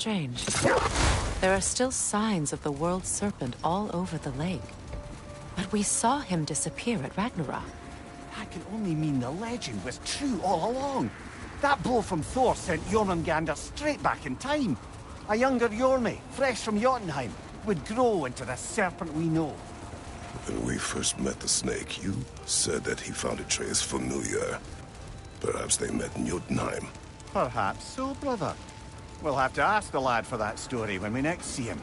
strange. There are still signs of the world serpent all over the lake. But we saw him disappear at Ragnarok. That can only mean the legend was true all along. That blow from Thor sent Jormungandr straight back in time. A younger Jormi, fresh from Jotunheim, would grow into the serpent we know. When we first met the snake, you said that he found Atreus familiar. Perhaps they met in Jotunheim. Perhaps so, brother. We'll have to ask the lad for that story when we next see him.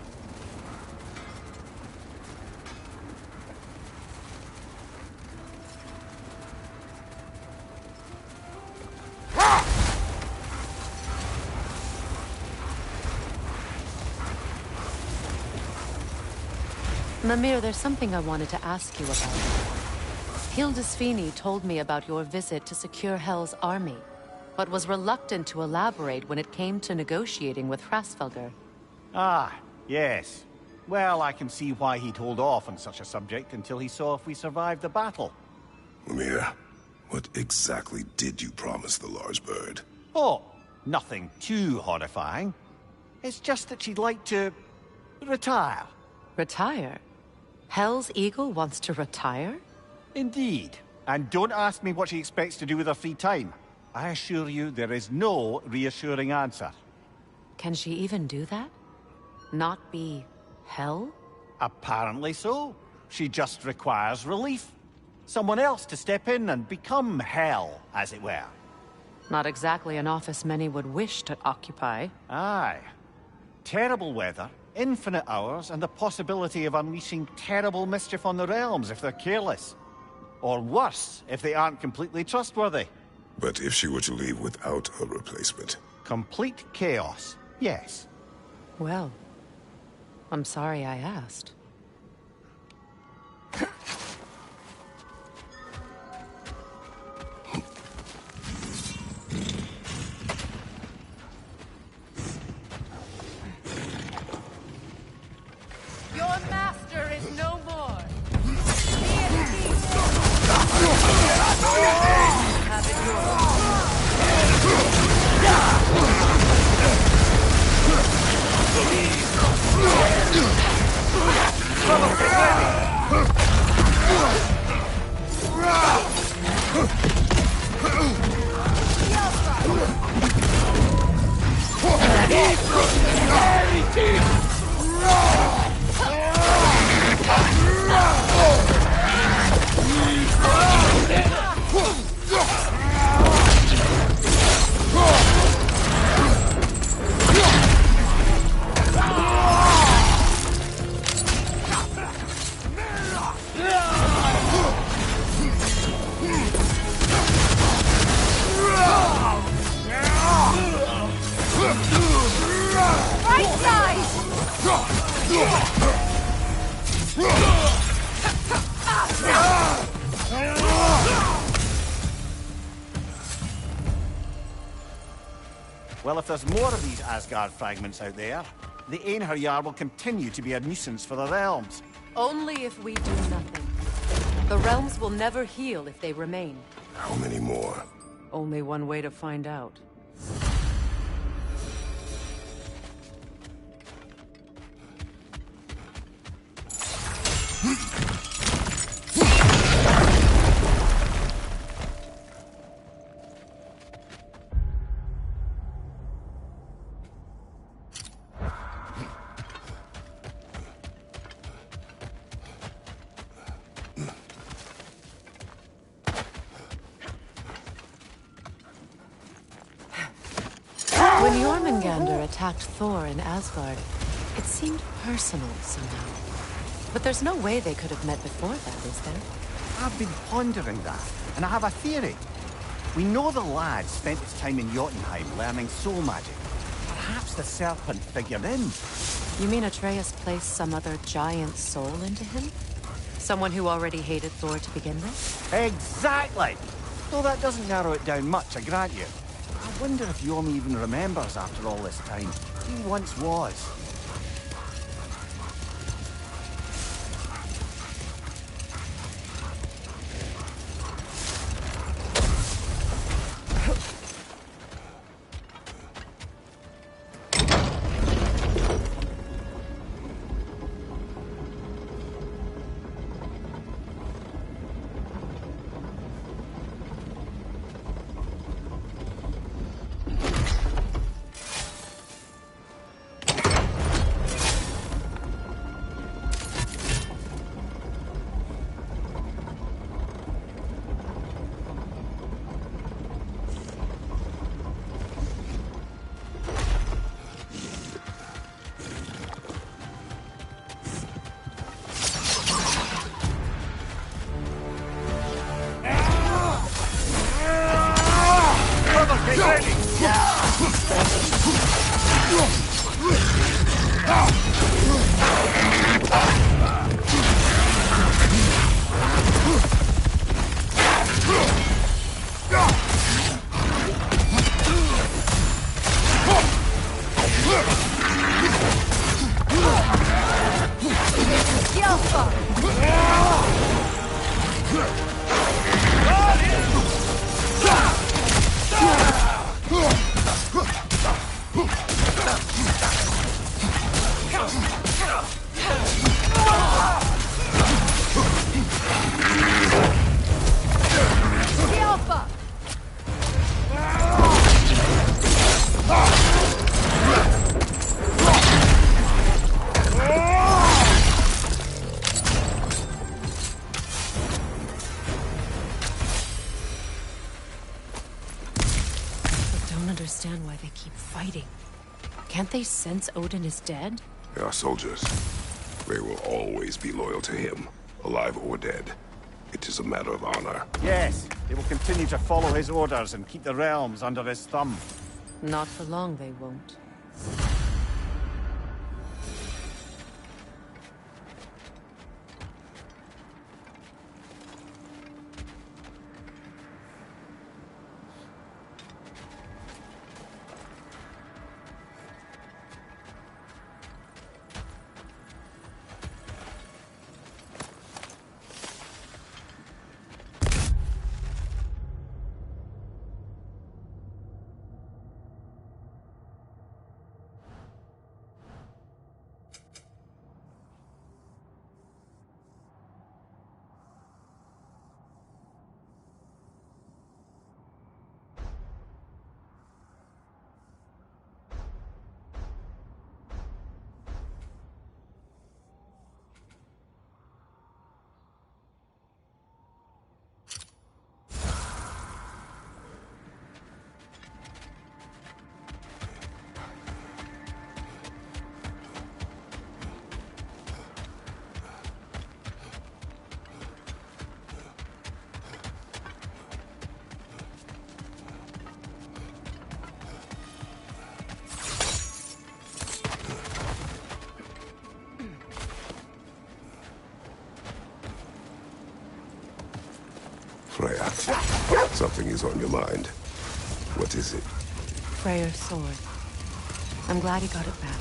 Mimir, there's something I wanted to ask you about. Hildisvini told me about your visit to secure Hel's army, but was reluctant to elaborate when it came to negotiating with Hrasvelgr. Ah, yes. Well, I can see why he'd hold off on such a subject until he saw if we survived the battle. Mimir, what exactly did you promise the large bird? Oh, nothing too horrifying. It's just that she'd like to retire. Retire? Hel's eagle wants to retire? Indeed. And don't ask me what she expects to do with her free time. I assure you there is no reassuring answer. Can she even do that? Not be Hel? Apparently so. She just requires relief. Someone else to step in and become Hel, as it were. Not exactly an office many would wish to occupy. Aye. Terrible weather, infinite hours, and the possibility of unleashing terrible mischief on the realms if they're careless. Or worse, if they aren't completely trustworthy. But if she were to leave without a replacement? Complete chaos, yes. Well, I'm sorry I asked. Your master is no more. Have it yours. Well, if there's more of these Asgard fragments out there, the Einherjar will continue to be a nuisance for the realms. Only if we do nothing. The realms will never heal if they remain. How many more? Only one way to find out. When Jormungandr attacked Thor in Asgard, it seemed personal somehow. But there's no way they could have met before that, is there? I've been pondering that, and I have a theory. We know the lad spent his time in Jotunheim learning soul magic. Perhaps the serpent figured in. You mean Atreus placed some other giant soul into him? Someone who already hated Thor to begin with? Exactly! Though that doesn't narrow it down much, I grant you. I wonder if Yomi even remembers after all this time. He once was. Understand why they keep fighting. Can't they sense Odin is dead? They are soldiers. They will always be loyal to him, alive or dead. It is a matter of honor. Yes, they will continue to follow his orders and keep the realms under his thumb. Not for long, they won't. Freya, something is on your mind. What is it? Freyr's sword. I'm glad he got it back.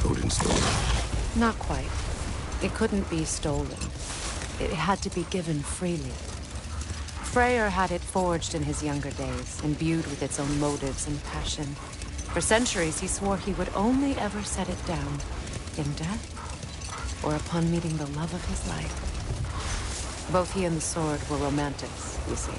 Odin stole it. Not quite. It couldn't be stolen. It had to be given freely. Freyr had it forged in his younger days, imbued with its own motives and passion. For centuries, he swore he would only ever set it down in death or upon meeting the love of his life. Both he and the sword were romantics, you see.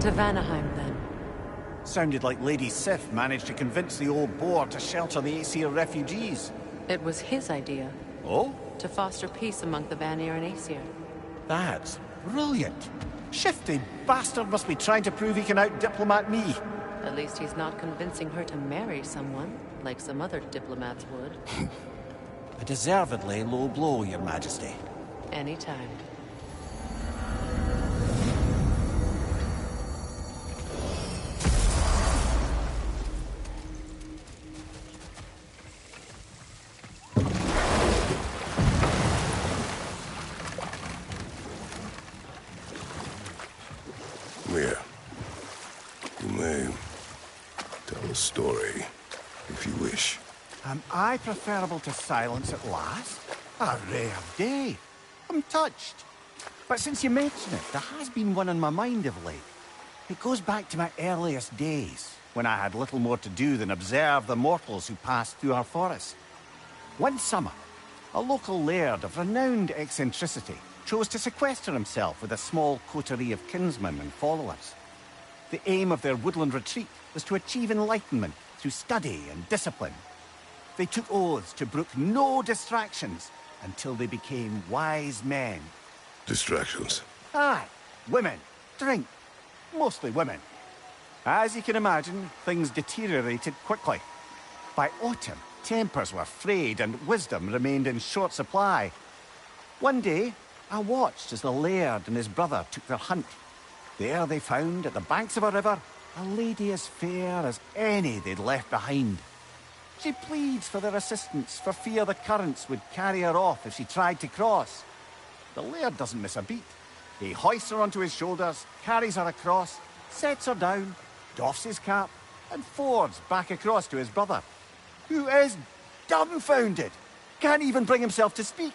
To Vanaheim, then. Sounded like Lady Sif managed to convince the old boar to shelter the Aesir refugees. It was his idea. Oh? To foster peace among the Vanir and Aesir. That's brilliant. Shifty bastard must be trying to prove he can out-diplomat me. At least he's not convincing her to marry someone, like some other diplomats would. A deservedly low blow, Your Majesty. Anytime. Here. You may tell a story, if you wish. Am I preferable to silence at last? A rare day. I'm touched. But since you mention it, there has been one on my mind of late. It goes back to my earliest days, when I had little more to do than observe the mortals who passed through our forest. One summer, a local laird of renowned eccentricity chose to sequester himself with a small coterie of kinsmen and followers. The aim of their woodland retreat was to achieve enlightenment through study and discipline. They took oaths to brook no distractions until they became wise men. Distractions. Aye, women, drink, mostly women. As you can imagine, things deteriorated quickly. By autumn, tempers were frayed and wisdom remained in short supply. One day, I watched as the laird and his brother took their hunt. There they found, at the banks of a river, a lady as fair as any they'd left behind. She pleads for their assistance for fear the currents would carry her off if she tried to cross. The laird doesn't miss a beat. He hoists her onto his shoulders, carries her across, sets her down, doffs his cap, and fords back across to his brother, who is dumbfounded, can't even bring himself to speak.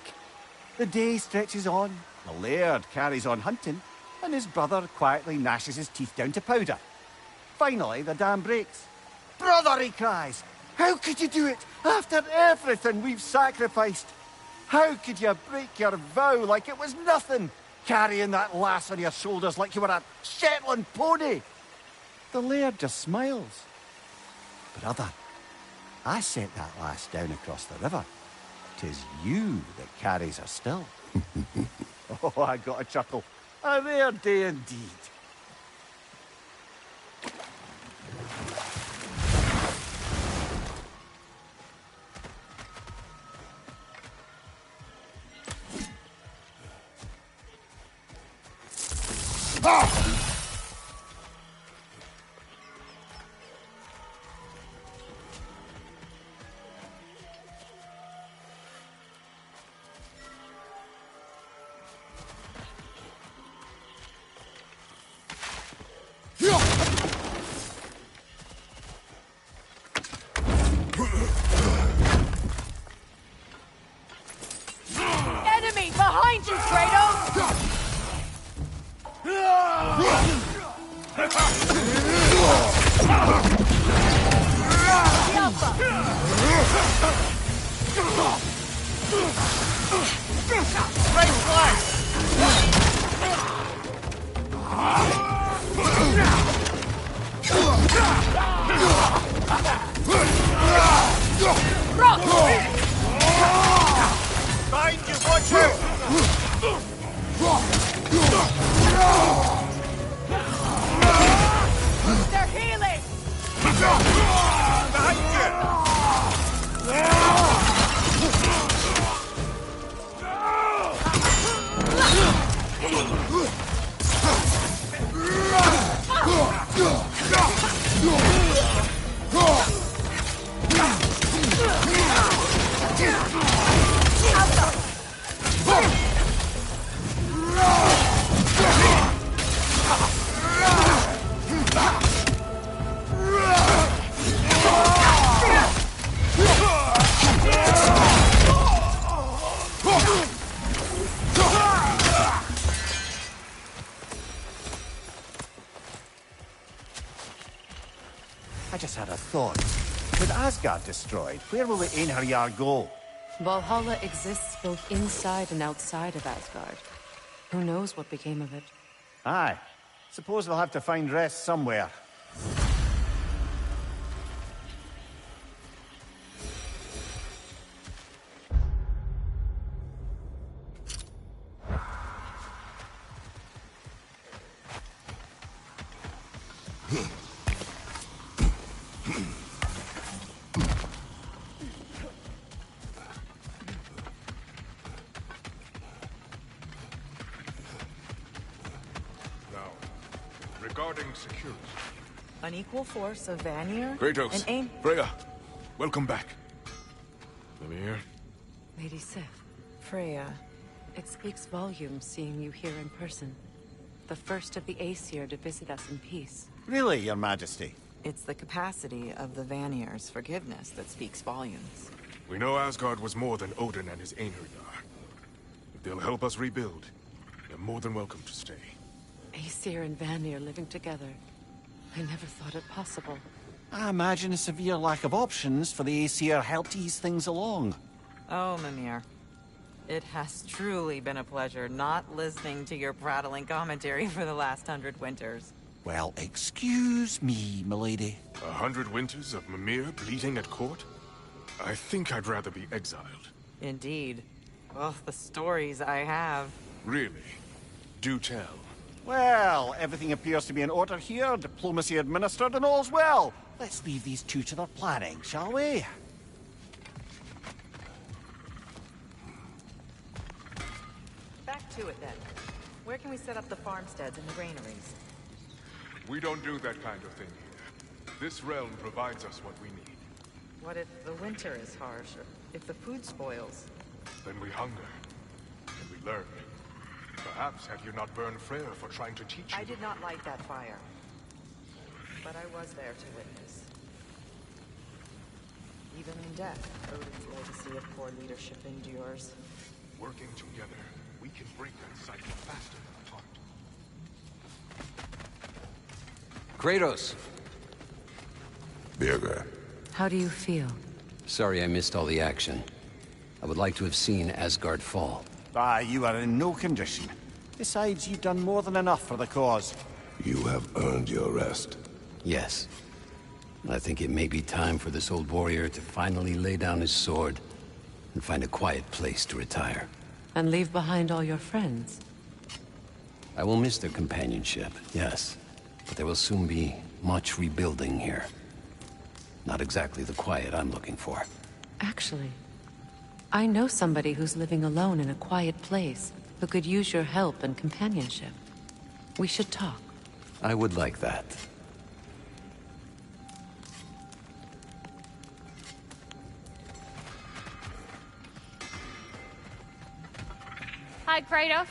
The day stretches on, the laird carries on hunting, and his brother quietly gnashes his teeth down to powder. Finally, the dam breaks. "Brother," he cries, "how could you do it after everything we've sacrificed? How could you break your vow like it was nothing, carrying that lass on your shoulders like you were a Shetland pony?" The laird just smiles. "Brother, I sent that lass down across the river. 'Tis you that carries her still." Oh, I got a chuckle. A rare day indeed. Enemy behind you, Kratos! Right flag! Behind you, watch out! They're healing! Behind I just had a thought. With Asgard destroyed, where will the 𝐸𝐸 go? Valhalla exists both inside and outside of Asgard. Who knows what became of it? Aye. Suppose they'll have to find rest somewhere. Regarding security. An equal force of Vanir? Kratos. And AIM. Freya. Welcome back. Mimir. Lady Sif, Freya. it speaks volumes seeing you here in person. The first of the Aesir to visit us in peace. Really, Your Majesty? It's the capacity of the Vanir's forgiveness that speaks volumes. We know Asgard was more than Odin and his 𝐸𝐸. If they'll help us rebuild, you're more than welcome to stay. Aesir and Vanir living together. I never thought it possible. I imagine a severe lack of options for the Aesir helped ease things along. Oh, Mimir. It has truly been a pleasure not listening to your prattling commentary for the last 100 winters. Well, excuse me, milady. 100 winters of Mimir bleeding at court? I think I'd rather be exiled. Indeed. Oh, the stories I have. Really? Do tell. Well, everything appears to be in order here, diplomacy administered, and all's well. Let's leave these two to their planning, shall we? Back to it then. Where can we set up the farmsteads and the granaries? We don't do that kind of thing here. This realm provides us what we need. What if the winter is harsh, or if the food spoils? Then we hunger, and we learn. Perhaps had you not burned Freyr for trying to teach you. I did not light that fire. But I was there to witness. Even in death, Odin's legacy of poor leadership endures. Working together, we can break that cycle faster than apart. Kratos! Birger. How do you feel? Sorry I missed all the action. I would like to have seen Asgard fall. Ah, you are in no condition. Besides, you've done more than enough for the cause. You have earned your rest. Yes. I think it may be time for this old warrior to finally lay down his sword and find a quiet place to retire. And leave behind all your friends? I will miss their companionship, yes. But there will soon be much rebuilding here. Not exactly the quiet I'm looking for. Actually, I know somebody who's living alone in a quiet place who could use your help and companionship. We should talk. I would like that. Hi, Kratos.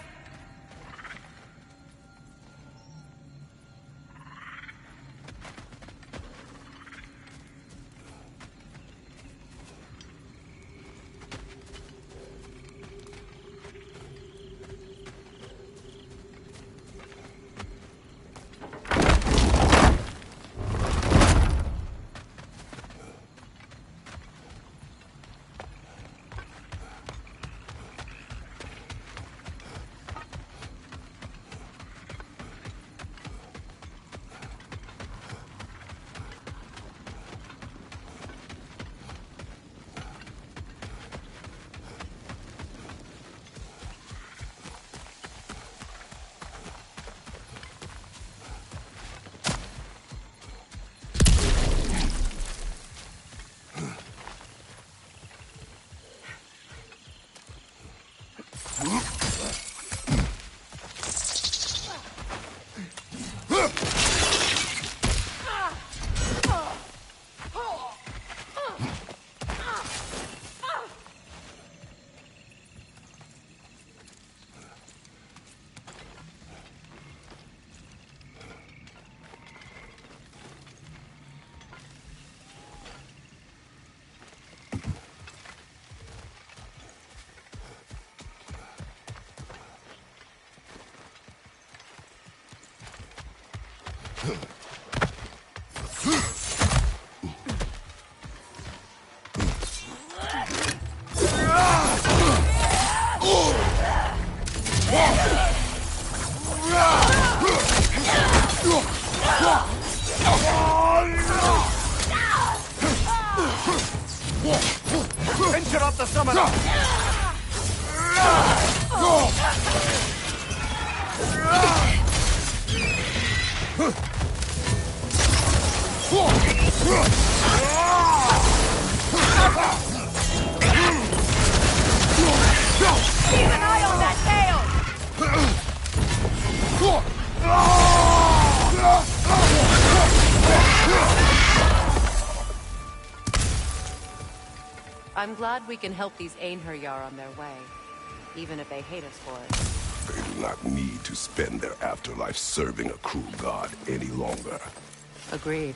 Interrupt the summoner! Keep an eye on that tail! I'm glad we can help these Einherjar on their way, even if they hate us for it. They do not need to spend their afterlife serving a cruel god any longer. Agreed.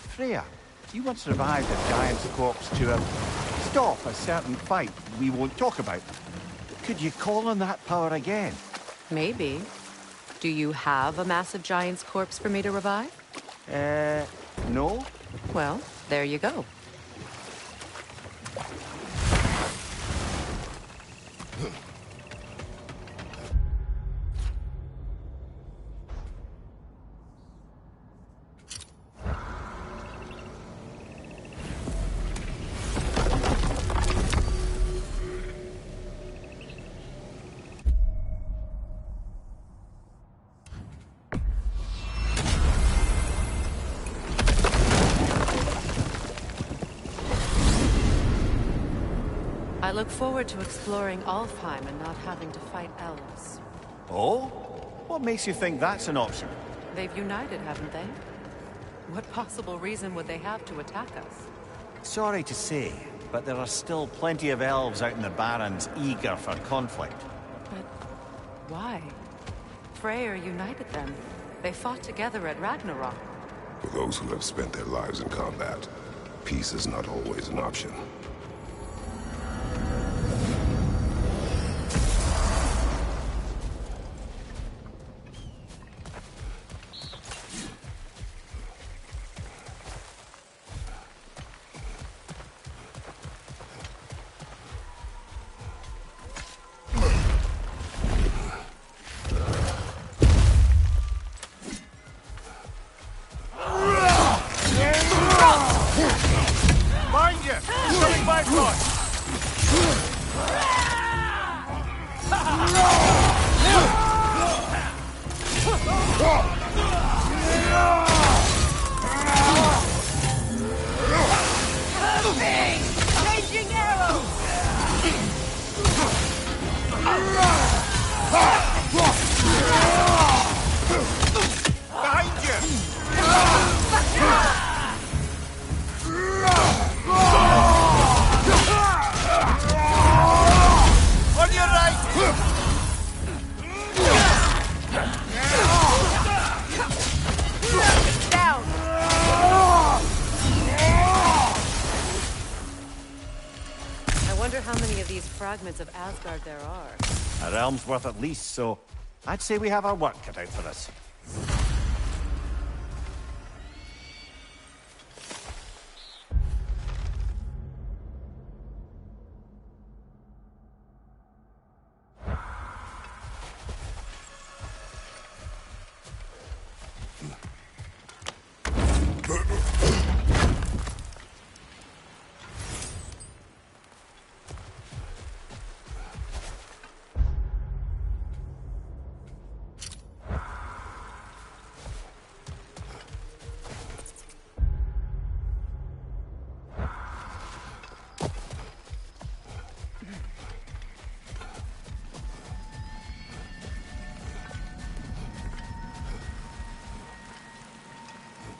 Freya, you once revived a giant's corpse to stop a certain fight we won't talk about. Could you call on that power again? Maybe. Do you have a massive giant's corpse for me to revive? No? Well, there you go. I look forward to exploring Alfheim and not having to fight elves. Oh? What makes you think that's an option? They've united, haven't they? What possible reason would they have to attack us? Sorry to say, but there are still plenty of elves out in the Barrens eager for conflict. But why? Freyr united them. They fought together at Ragnarok. For those who have spent their lives in combat, peace is not always an option. Fragments of Asgard there are. A realm's worth at least, so I'd say we have our work cut out for us.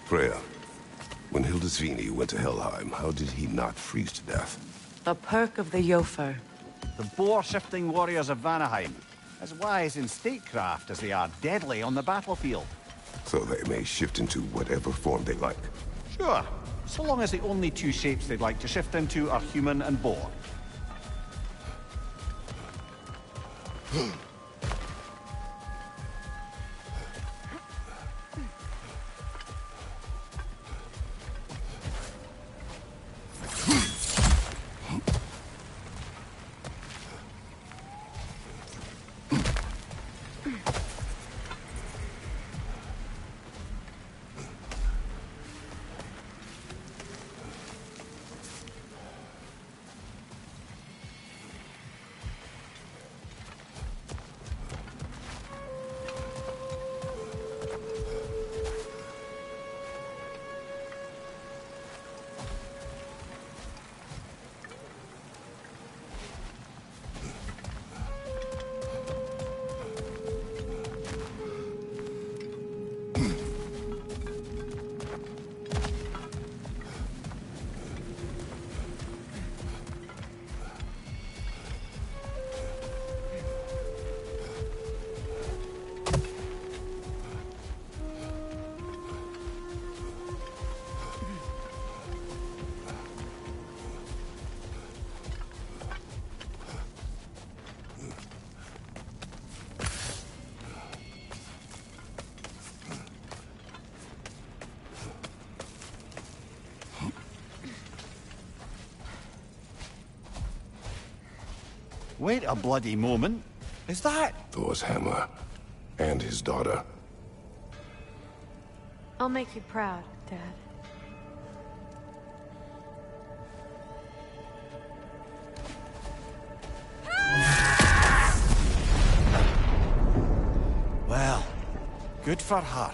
Freya, when 𝐑𝐀𝐆𝐍𝐀𝐃 went to Helheim, how did he not freeze to death? A perk of the Jöfr. The boar-shifting warriors of Vanaheim, as wise in statecraft as they are deadly on the battlefield. So they may shift into whatever form they like. Sure, so long as the only two shapes they'd like to shift into are human and boar. Wait a bloody moment. Is that... Thor's hammer. And his daughter. I'll make you proud, Dad. Well, good for her.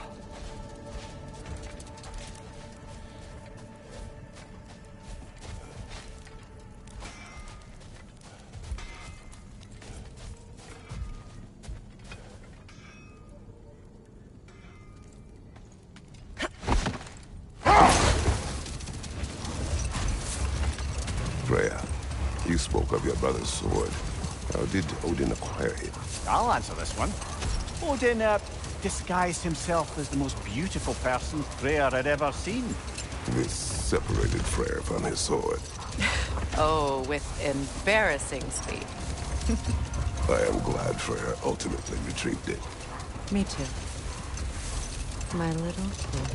Freya, you spoke of your brother's sword. How did Odin acquire it? I'll answer this one. Odin, disguised himself as the most beautiful person Freya had ever seen. This separated Freyr from his sword. Oh, with embarrassing speed. I am glad Freyr ultimately retrieved it. Me too. My little kid.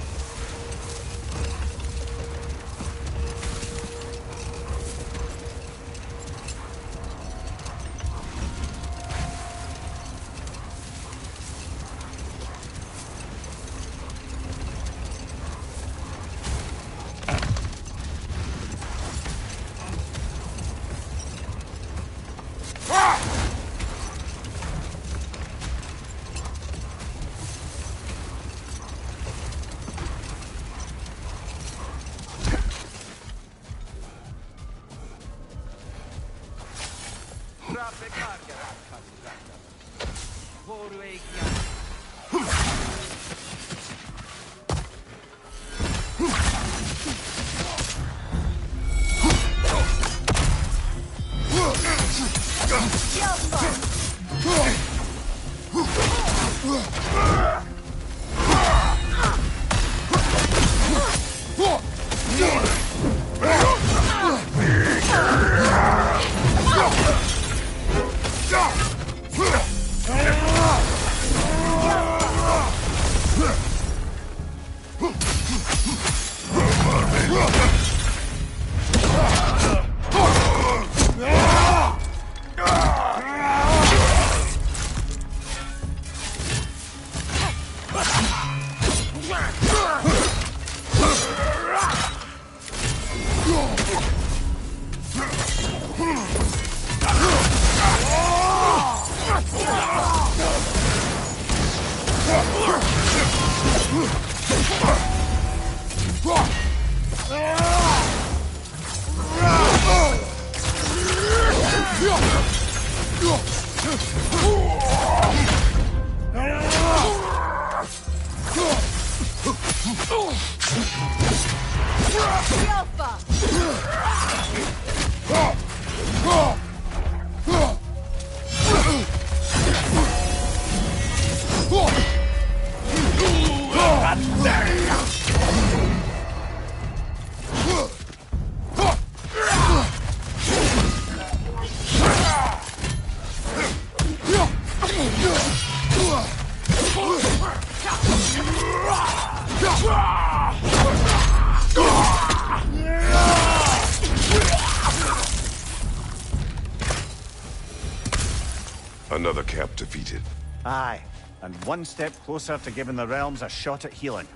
Another cap defeated. Aye, and one step closer to giving the realms a shot at healing.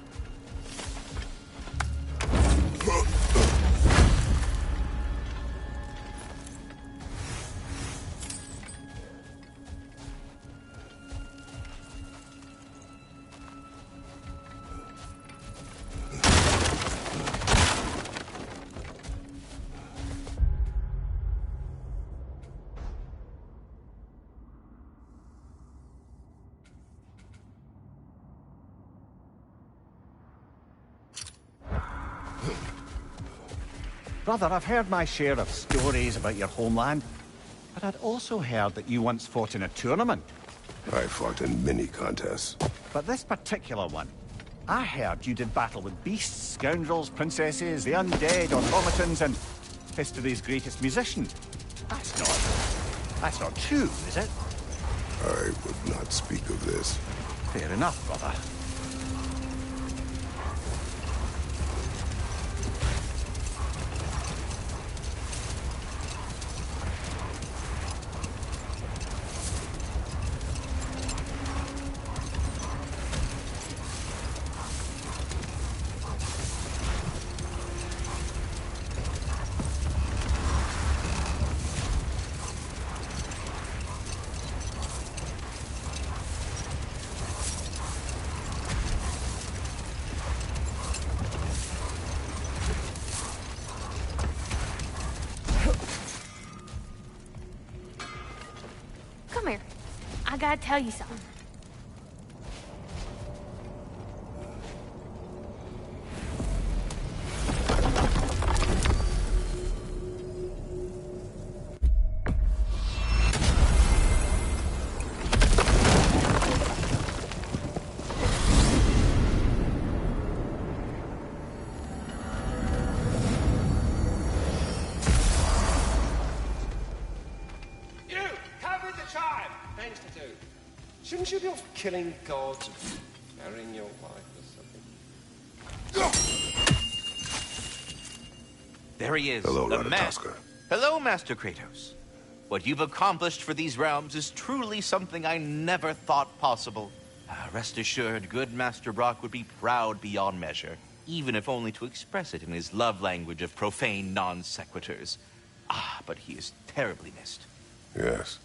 Brother, I've heard my share of stories about your homeland, but I'd also heard that you once fought in a tournament. I fought in many contests. But this particular one, I heard you did battle with beasts, scoundrels, princesses, the undead, automatons, and history's greatest musician. That's not true, is it? I would not speak of this. Fair enough, brother. gotta tell you something. Shouldn't you be off killing gods and marrying your wife or something? There he is. Hello, the Ratatoskr. Hello, Master Kratos. What you've accomplished for these realms is truly something I never thought possible. Rest assured, good Master Brock would be proud beyond measure, even if only to express it in his love language of profane non-sequiturs. But he is terribly missed. Yes,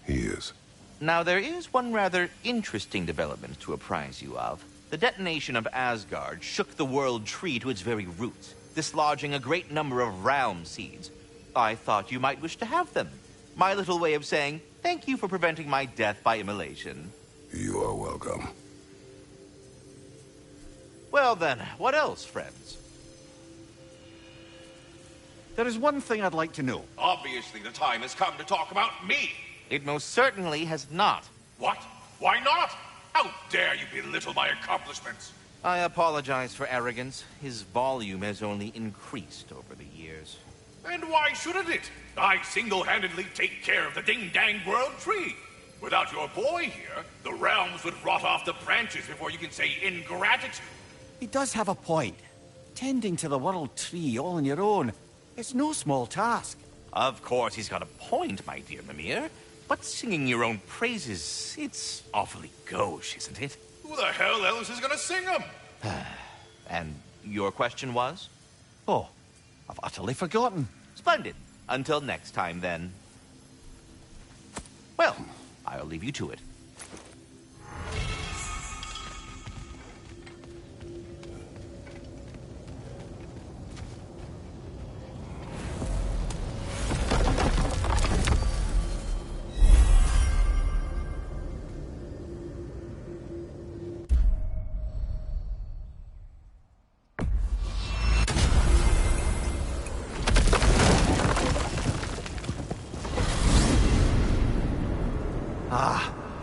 he is. Now, there is one rather interesting development to apprise you of. The detonation of Asgard shook the world tree to its very roots, dislodging a great number of realm seeds. I thought you might wish to have them. My little way of saying, thank you for preventing my death by immolation. You are welcome. Well then, what else, friends? There is one thing I'd like to know. Obviously, the time has come to talk about me. It most certainly has not. What? Why not? How dare you belittle my accomplishments? I apologize for arrogance. His volume has only increased over the years. And why shouldn't it? I single-handedly take care of the ding-dang world tree. Without your boy here, the realms would rot off the branches before you can say ingratitude. He does have a point. Tending to the world tree all on your own, it's no small task. Of course he's got a point, my dear Mimir. But singing your own praises, it's awfully gauche, isn't it? Who the hell else is gonna sing them? And your question was? Oh, I've utterly forgotten. Splendid. Until next time, then. Well, I'll leave you to it.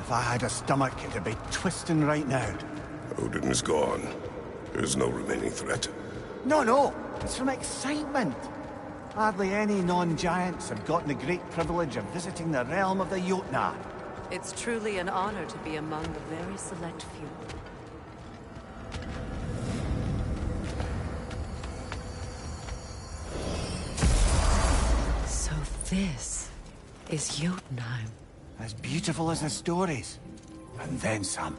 If I had a stomach, it'd be twisting right now. Odin is gone. There's no remaining threat. No, it's from excitement. Hardly any non-giants have gotten the great privilege of visiting the realm of the J.O.W. It's truly an honor to be among the very select few. So this is Jotunheim. As beautiful as the stories. And then some.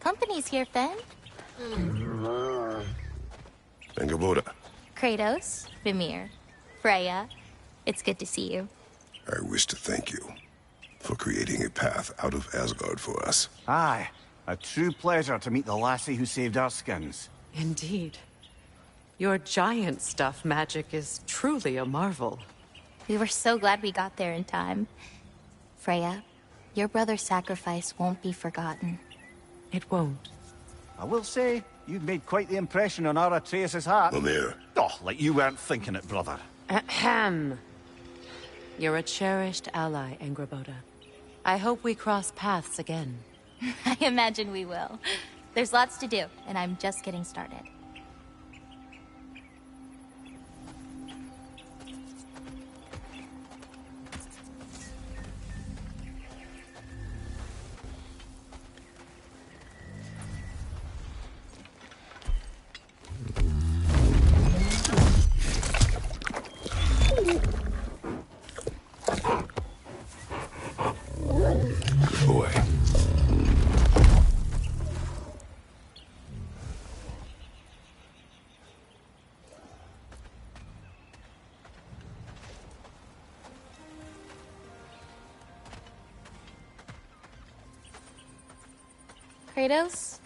Company's here, Finn. Angerboda. Kratos, Mimir, Freya. It's good to see you. I wish to thank you for creating a path out of Asgard for us. Aye, a true pleasure to meet the lassie who saved our skins. Indeed. Your giant stuff magic is truly a marvel. We were so glad we got there in time. Freya, your brother's sacrifice won't be forgotten. It won't. I will say, you've made quite the impression on our Atreus' heart. Mimir. Oh, like you weren't thinking it, brother. Ahem. You're a cherished ally, Angerboda. I hope we cross paths again. I imagine we will. There's lots to do, and I'm just getting started. Kratos,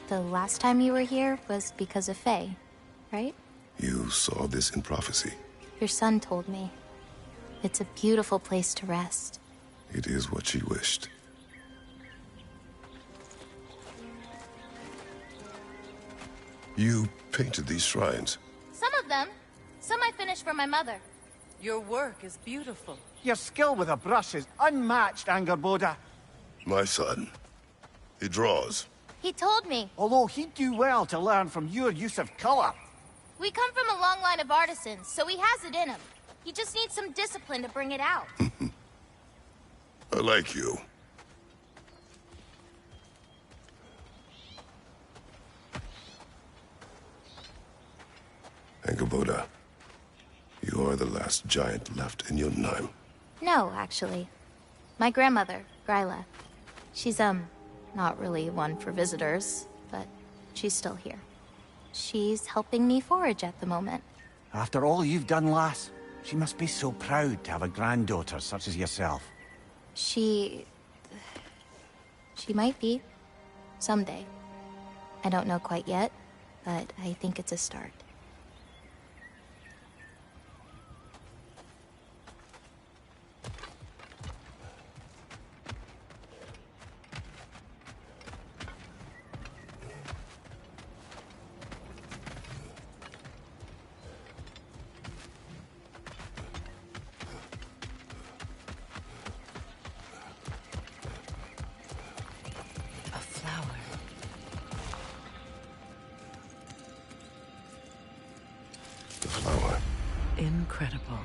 the last time you were here was because of Faye, right? You saw this in prophecy. Your son told me. It's a beautiful place to rest. It is what she wished. You painted these shrines. Some of them. Some I finished for my mother. Your work is beautiful. Your skill with a brush is unmatched, Angerboda. My son. He draws. He told me. Although he'd do well to learn from your use of color. We come from a long line of artisans, so he has it in him. He just needs some discipline to bring it out. I like you. Angerboda, you are the last giant left in Jotunheim. No, actually. My grandmother, Gryla. She's, not really one for visitors, but she's still here. She's helping me forage at the moment. After all you've done, lass, she must be so proud to have a granddaughter such as yourself. She might be. Someday. I don't know quite yet, but I think it's a start. Incredible.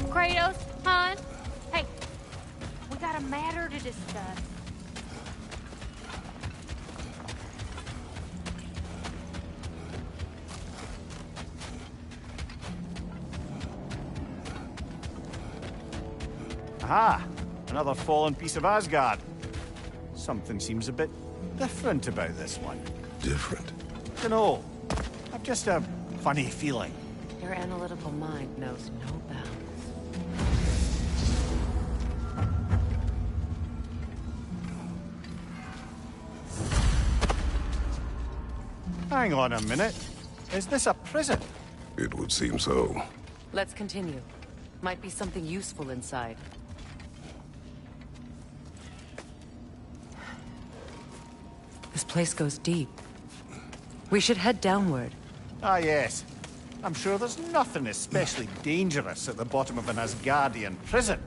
Kratos, hon. Hey, we got a matter to discuss. Aha! Another fallen piece of Asgard. Something seems a bit different about this one. Different? Dunno. I've just a funny feeling. Your analytical mind knows no bounds. Hang on a minute. Is this a prison? It would seem so. Let's continue. Might be something useful inside. This place goes deep. We should head downward. Ah, yes. I'm sure there's nothing especially dangerous at the bottom of an Asgardian prison.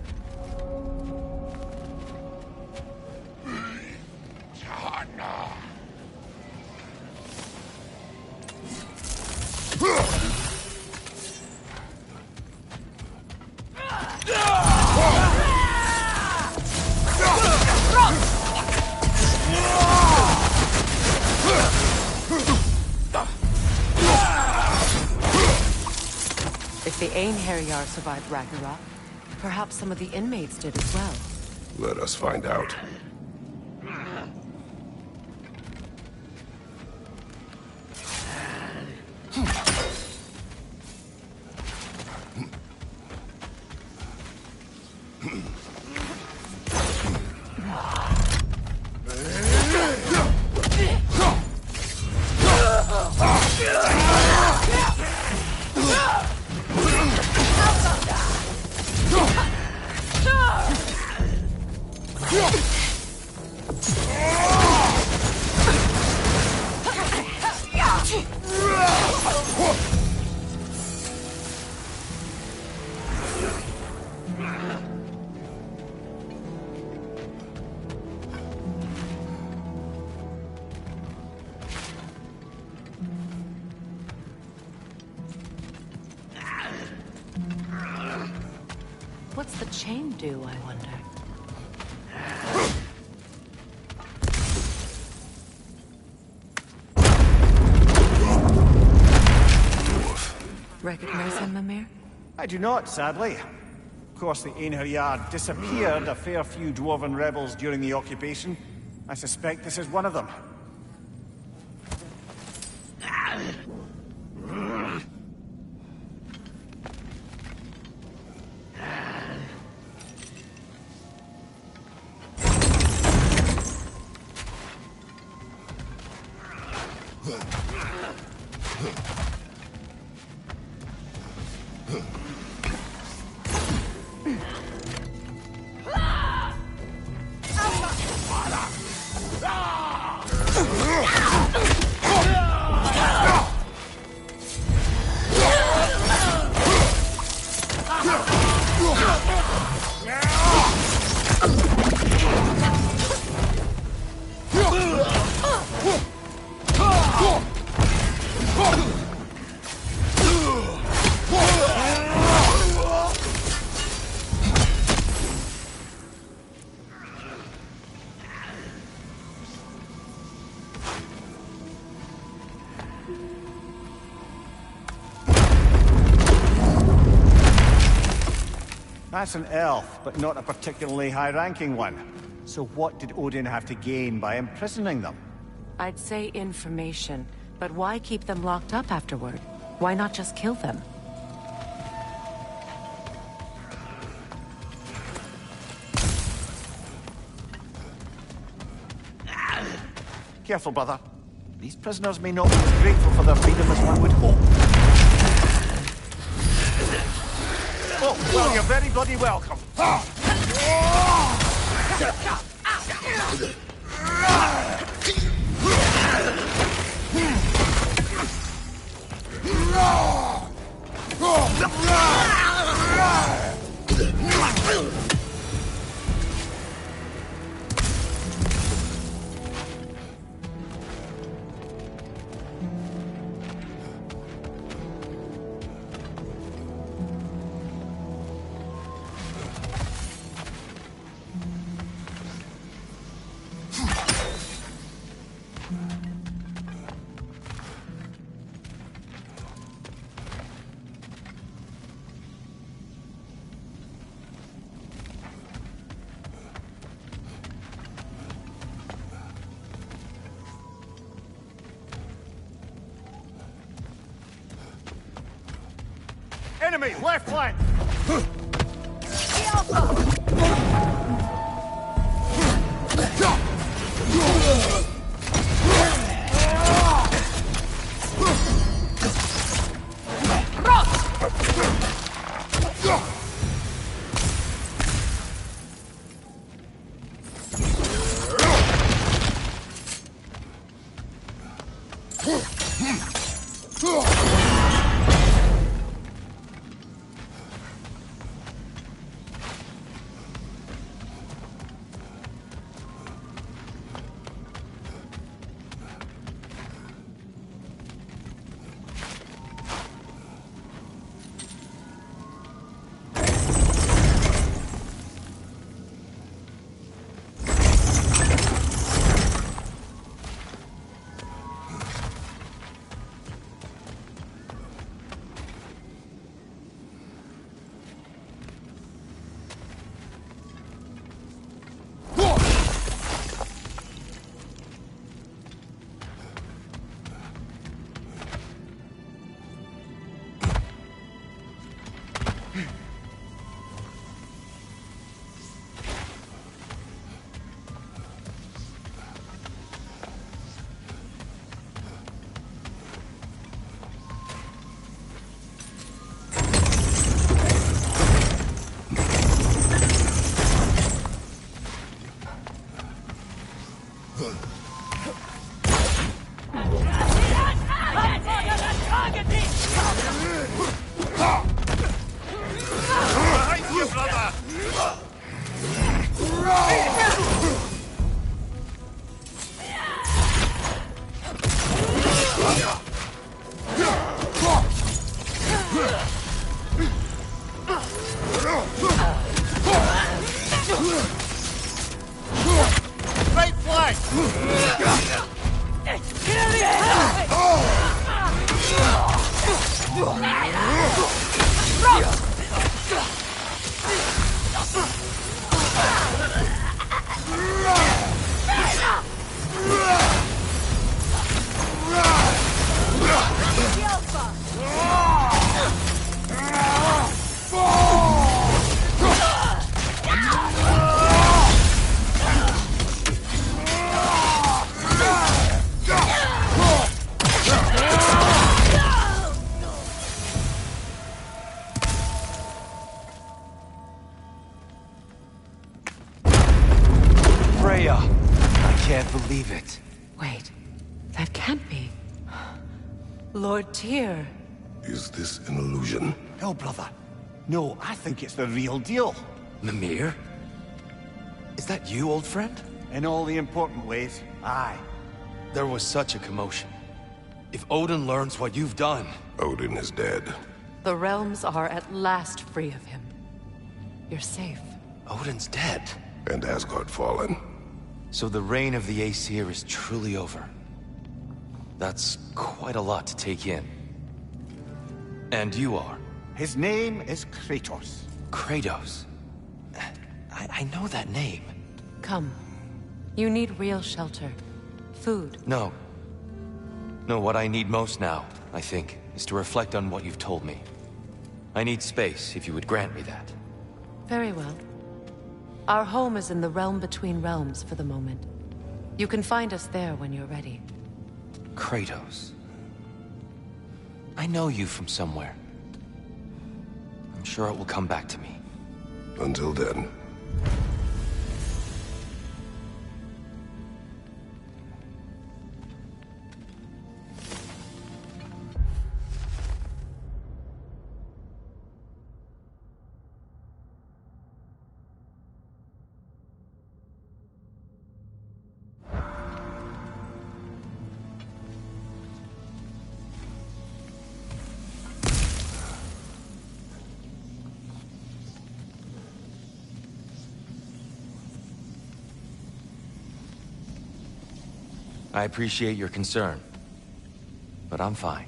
If the 𝐸𝐴 survived Ragnarok, perhaps some of the inmates did as well. Let us find out. What's the chain do, I wonder? Recognize him, Mimir? I do not, sadly. Of course, the 𝐸𝐻𝐻 disappeared a fair few dwarven rebels during the occupation. I suspect this is one of them. That's an elf, but not a particularly high-ranking one. So what did Odin have to gain by imprisoning them? I'd say information, but why keep them locked up afterward? Why not just kill them? Careful, brother. These prisoners may not be as grateful for their freedom as one would hope. Oh, well, you're very bloody welcome. Enemy, left flank! can't believe it. Wait, that can't be. Lord Tyr. Is this an illusion? No, brother. No, I think it's the real deal. Mimir? Is that you, old friend? In all the important ways, aye. There was such a commotion. If Odin learns what you've done... Odin is dead. The realms are at last free of him. You're safe. Odin's dead. And Asgard fallen. So the reign of the Aesir is truly over. That's quite a lot to take in. And you are? His name is Kratos. Kratos? I know that name. Come. You need real shelter. Food. No. No, what I need most now, I think, is to reflect on what you've told me. I need space, if you would grant me that. Very well. Our home is in the realm between realms for the moment. You can find us there when you're ready. Kratos. I know you from somewhere. I'm sure it will come back to me. Until then. I appreciate your concern, but I'm fine.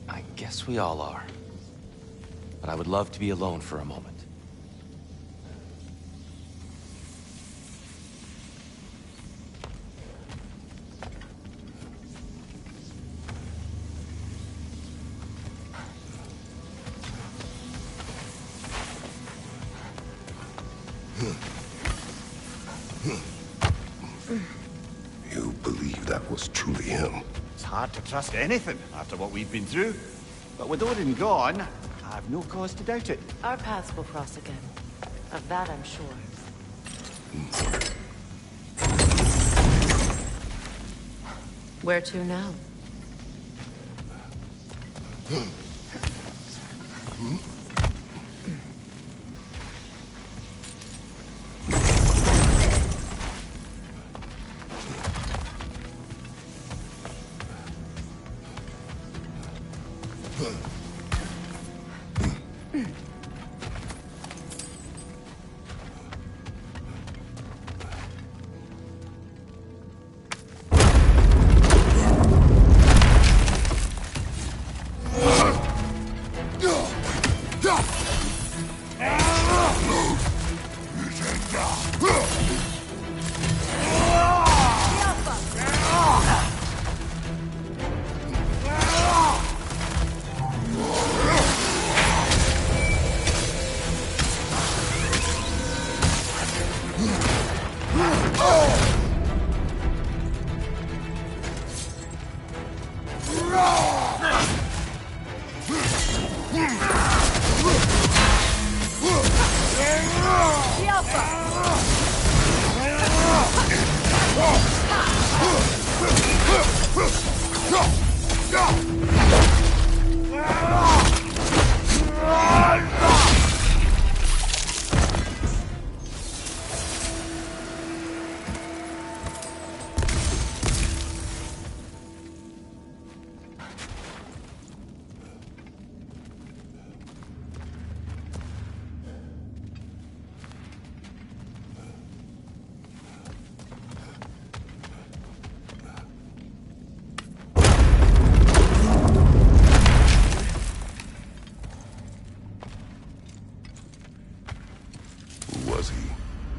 I guess we all are. But I would love to be alone for a moment. You believe that was truly him? It's hard to trust anything after what we've been through. But with Odin gone, I have no cause to doubt it. Our paths will cross again. Of that I'm sure. Where to now?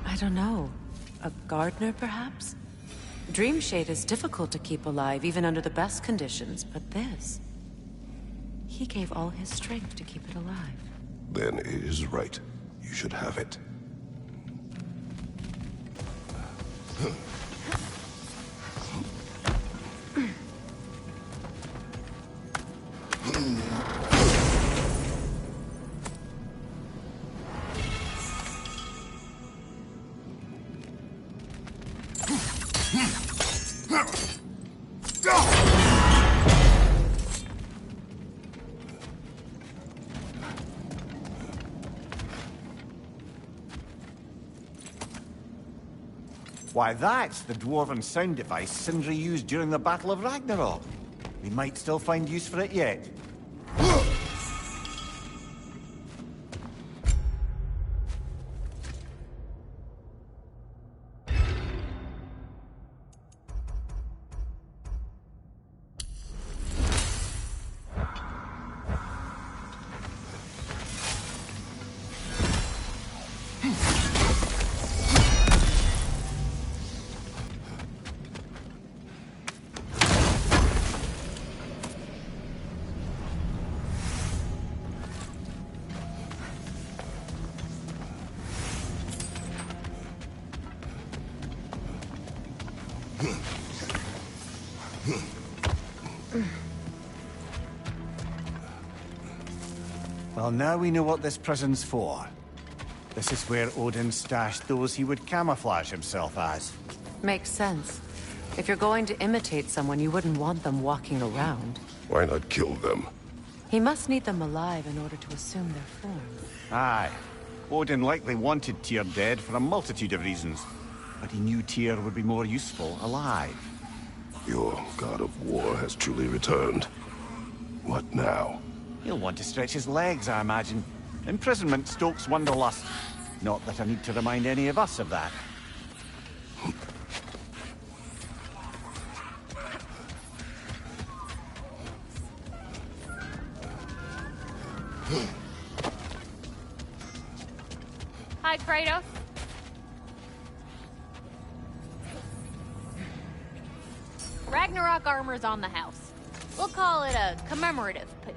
I don't know. A gardener, perhaps? Dreamshade is difficult to keep alive, even under the best conditions, but this... He gave all his strength to keep it alive. Then it is right. You should have it. Why, that's the dwarven sound device Sindri used during the Battle of Ragnarok. We might still find use for it yet. Well, now we know what this prison's for. This is where Odin stashed those he would camouflage himself as. Makes sense. If you're going to imitate someone, you wouldn't want them walking around. Why not kill them? He must need them alive in order to assume their form. Aye. Odin likely wanted Tyr dead for a multitude of reasons. But he knew Tyr would be more useful alive. Your god of war has truly returned. What now? He'll want to stretch his legs, I imagine. Imprisonment stokes wanderlust. Not that I need to remind any of us of that. Hi, Kratos. Ragnarok armor's on the house. We'll call it a commemorative piece.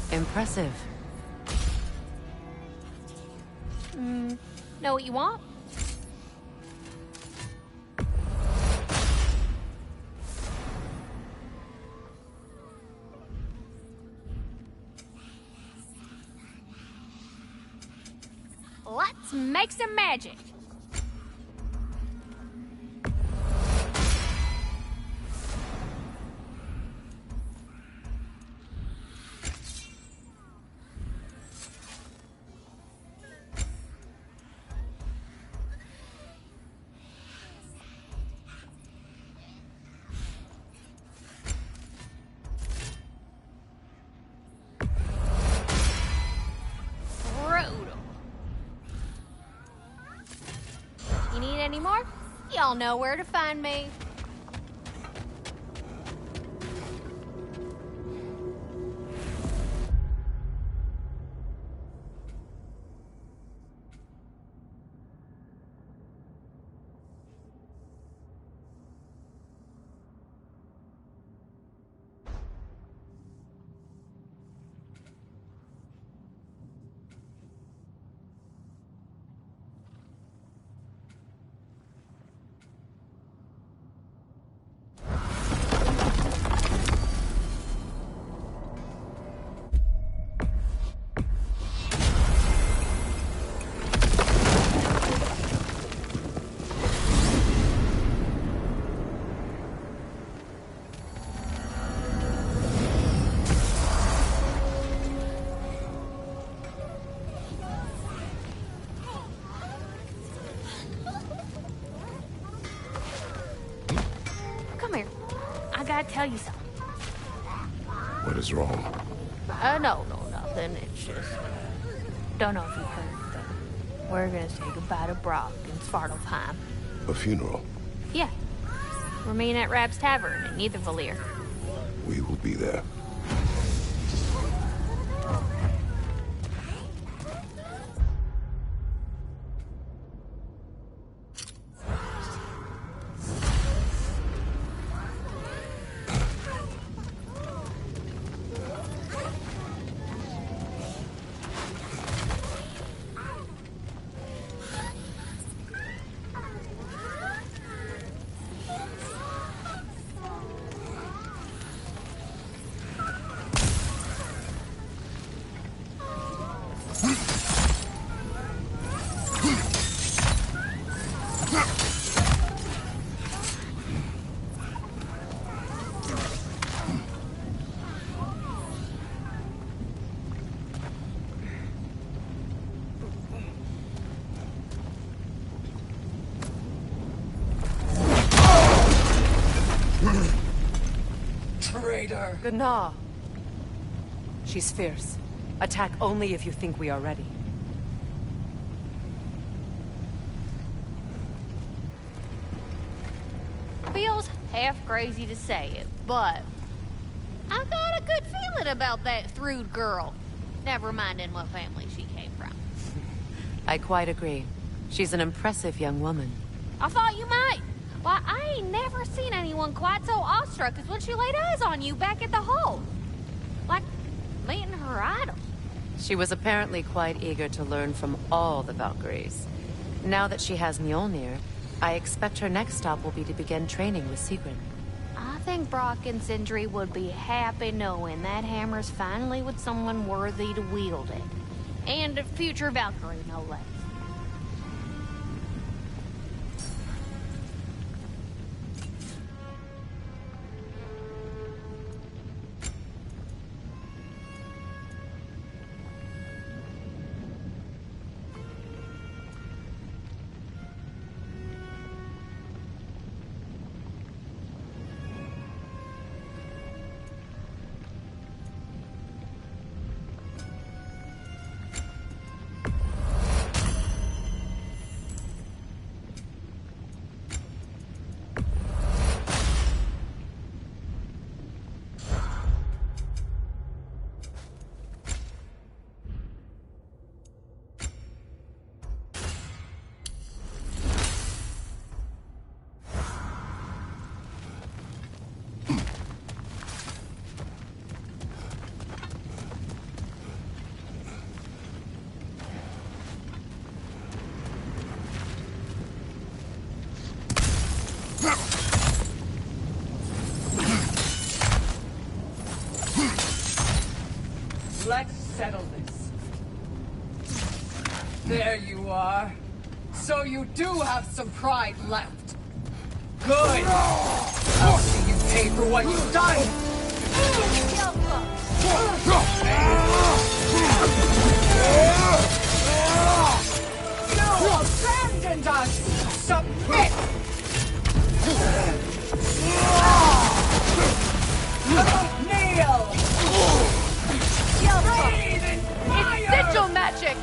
Impressive. Know what you want? Let's make some magic. You need any more? Y'all know where to find me. Come here. I gotta tell you something. What is wrong? No, nothing. It's just... Don't know if you heard, but we're gonna say goodbye to Brock in Svartalfheim. A funeral? Yeah. We're meeting at Rab's Tavern in Nidavellir. We will be there. Gná. She's fierce. Attack only if you think we are ready. Feels half crazy to say it, but I got a good feeling about that Thrud girl. Never minding what family she came from. I quite agree. She's an impressive young woman. I thought you might. Why, I ain't never seen anyone quite so awestruck as when she laid eyes on you back at the hole. Like meeting her idol. She was apparently quite eager to learn from all the Valkyries. Now that she has Mjolnir, I expect her next stop will be to begin training with Sigrid. I think Brock and Sindri would be happy knowing that hammer's finally with someone worthy to wield it. And a future Valkyrie, no less. Let's settle this. There you are. So you do have some pride left. Good! I'll see you pay for what you've done! You abandoned us! Submit! Kneel! It's sigil magic!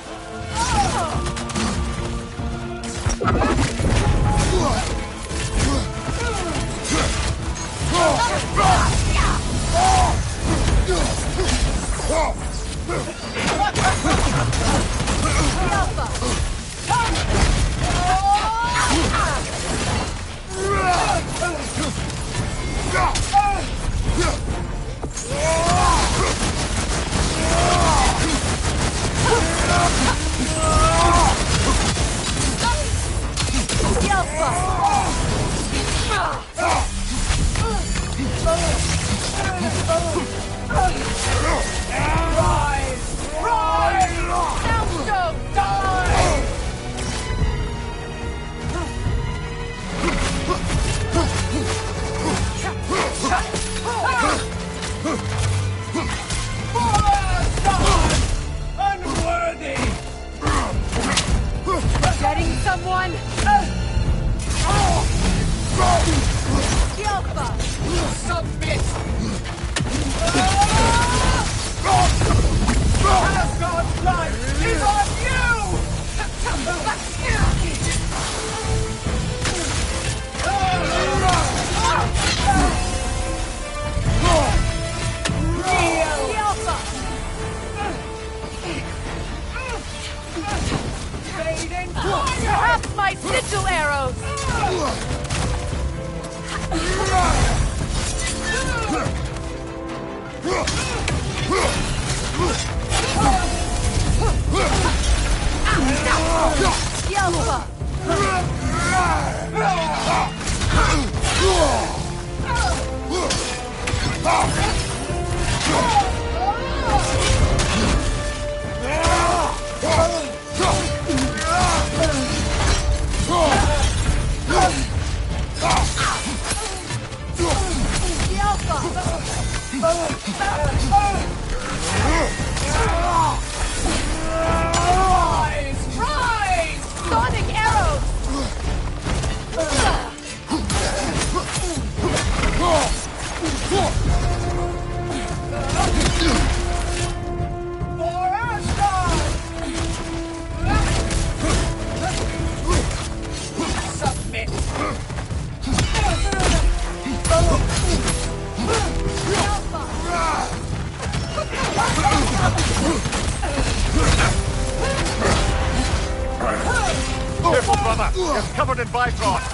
Careful, brother! You're covered in Bifrost!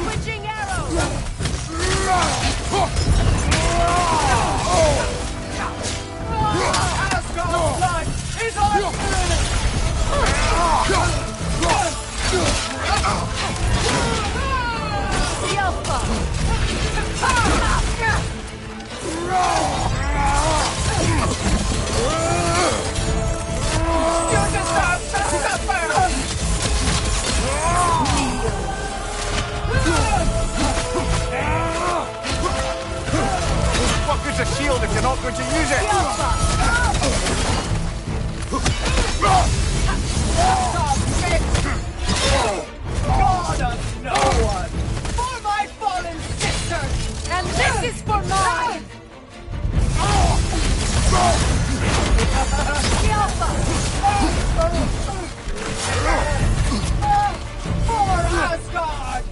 Switching arrows! Asgard's blood is on you! You deserve to suffer! What good's a shield if you're not going to use it? God of no one! For my fallen sisters! And this is for mine! For Asgard!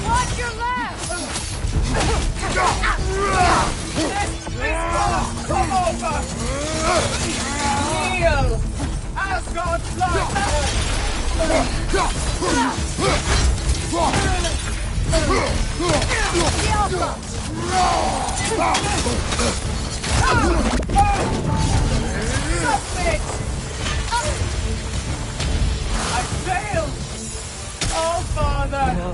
Watch your left! This is come over! Kneel! Asgard's blood! Submit! I failed! Oh, Father! No.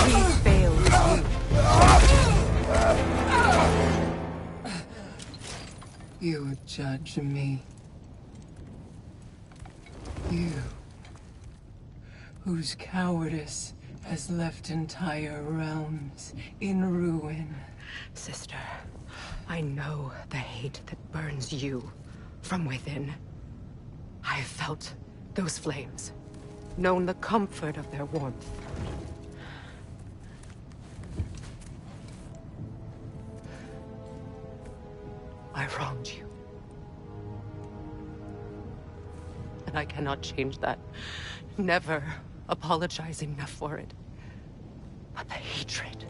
We failed you. You judge me. You, whose cowardice has left entire realms in ruin. Sister, I know the hate that burns you from within. I have felt those flames, known the comfort of their warmth. I wronged you. And I cannot change that. Never apologize enough for it. But the hatred,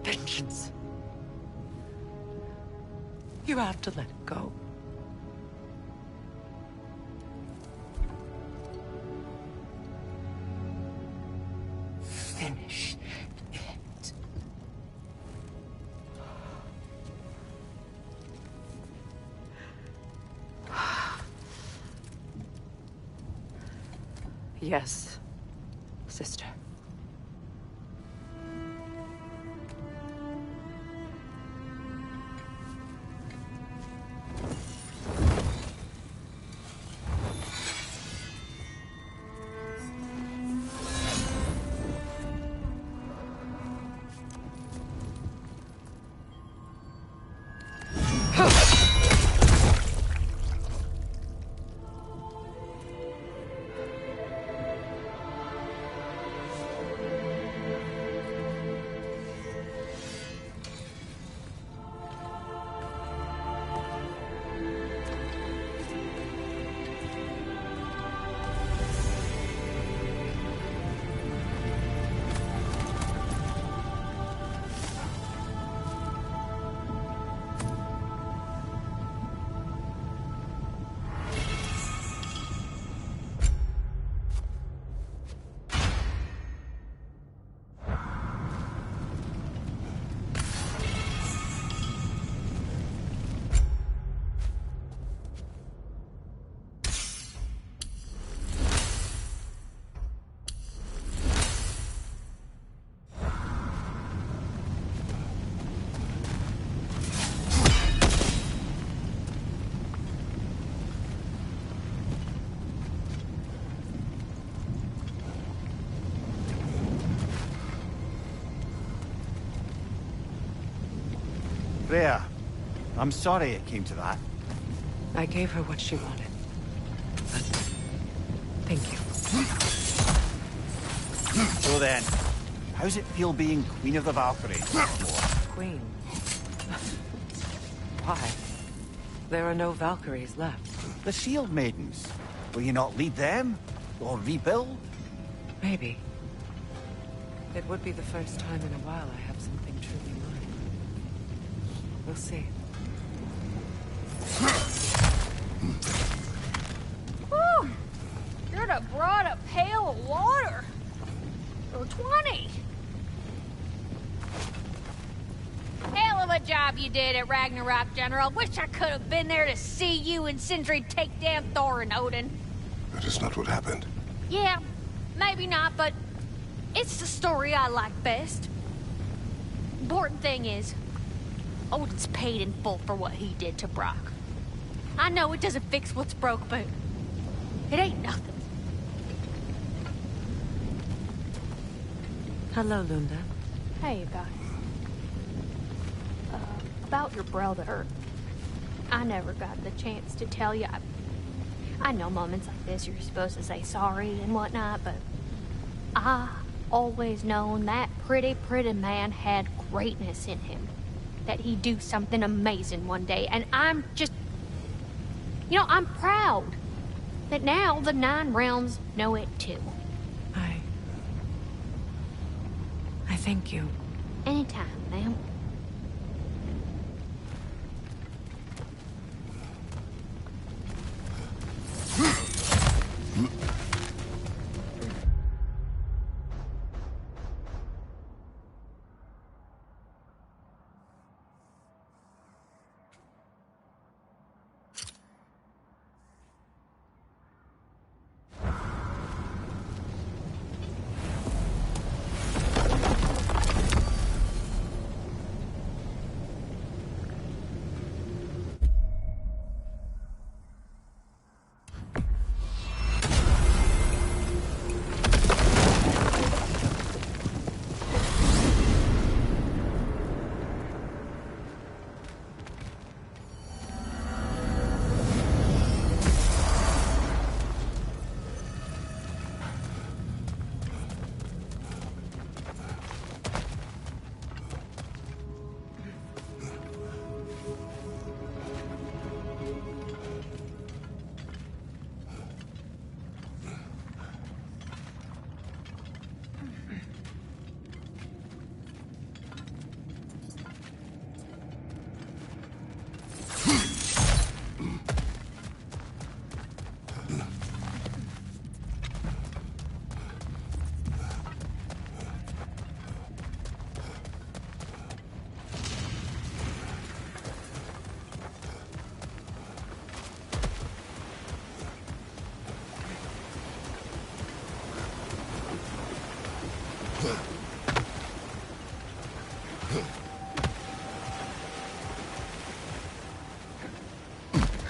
vengeance, you have to let it go. Finish it. Yes, sister. Rhea, I'm sorry it came to that. I gave her what she wanted. But thank you. So then, how's it feel being Queen of the Valkyries? queen. Why? There are no Valkyries left. The Shield Maidens. Will you not lead them? Or rebuild? Maybe. It would be the first time in a while I have something truly mine. We'll see. Whew! Should have brought a pail of water. Or 20. Hell of a job you did at Ragnarok, General. Wish I could have been there to see you and Sindri take down Thor and Odin. That is not what happened. Yeah, maybe not, but it's the story I like best. Important thing is, Odin's paid in full for what he did to Brock. I know it doesn't fix what's broke, but it ain't nothing. Hello, Lunda. Hey, you guys. About your brother. I never got the chance to tell you. I know moments like this you're supposed to say sorry and whatnot, but I always known that pretty man had greatness in him. That he'd do something amazing one day, and I'm just... You know, I'm proud that now the 9 realms know it too. I thank you. Anytime, ma'am.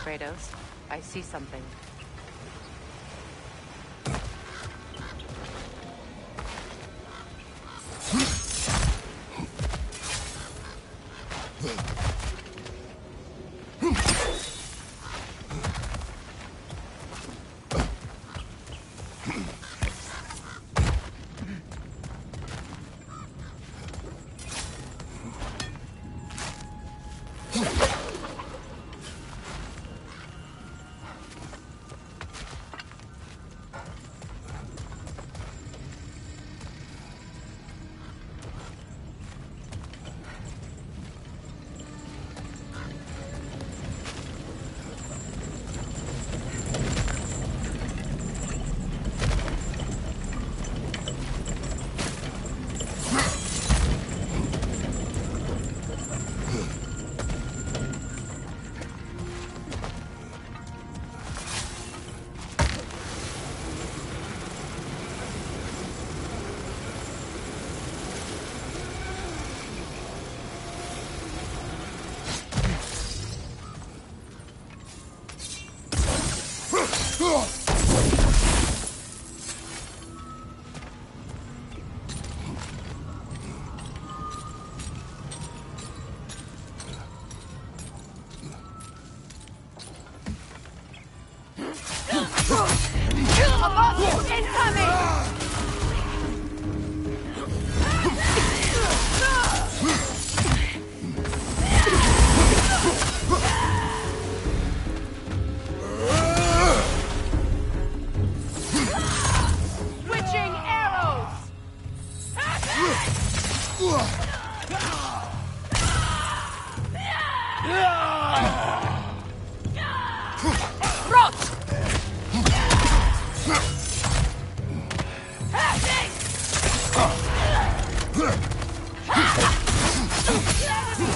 Kratos, I see something.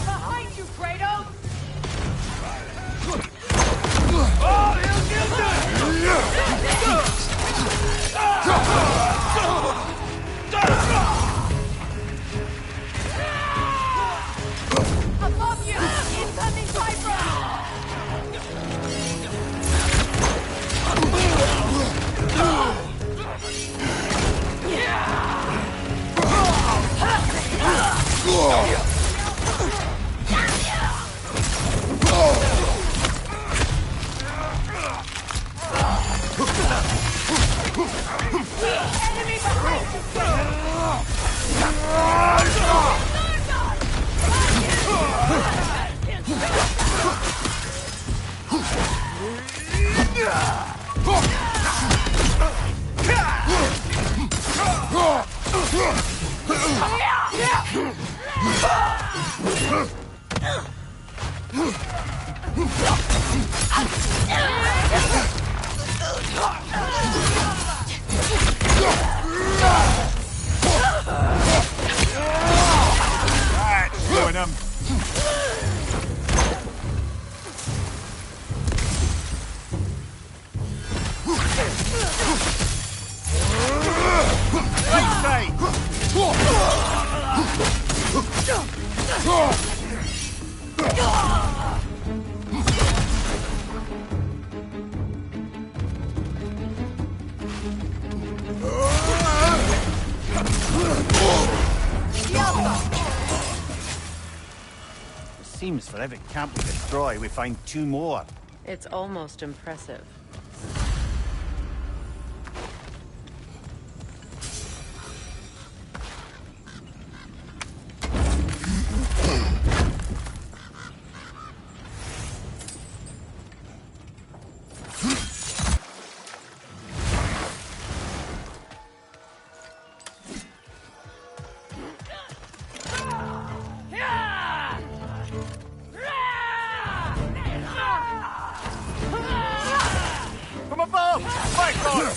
Behind you, Kratos! Above you! Incoming Viper! Enemy behind Ruin him. Right side. It seems for every camp we destroy, we find 2 more. It's almost impressive. From above! Fight on!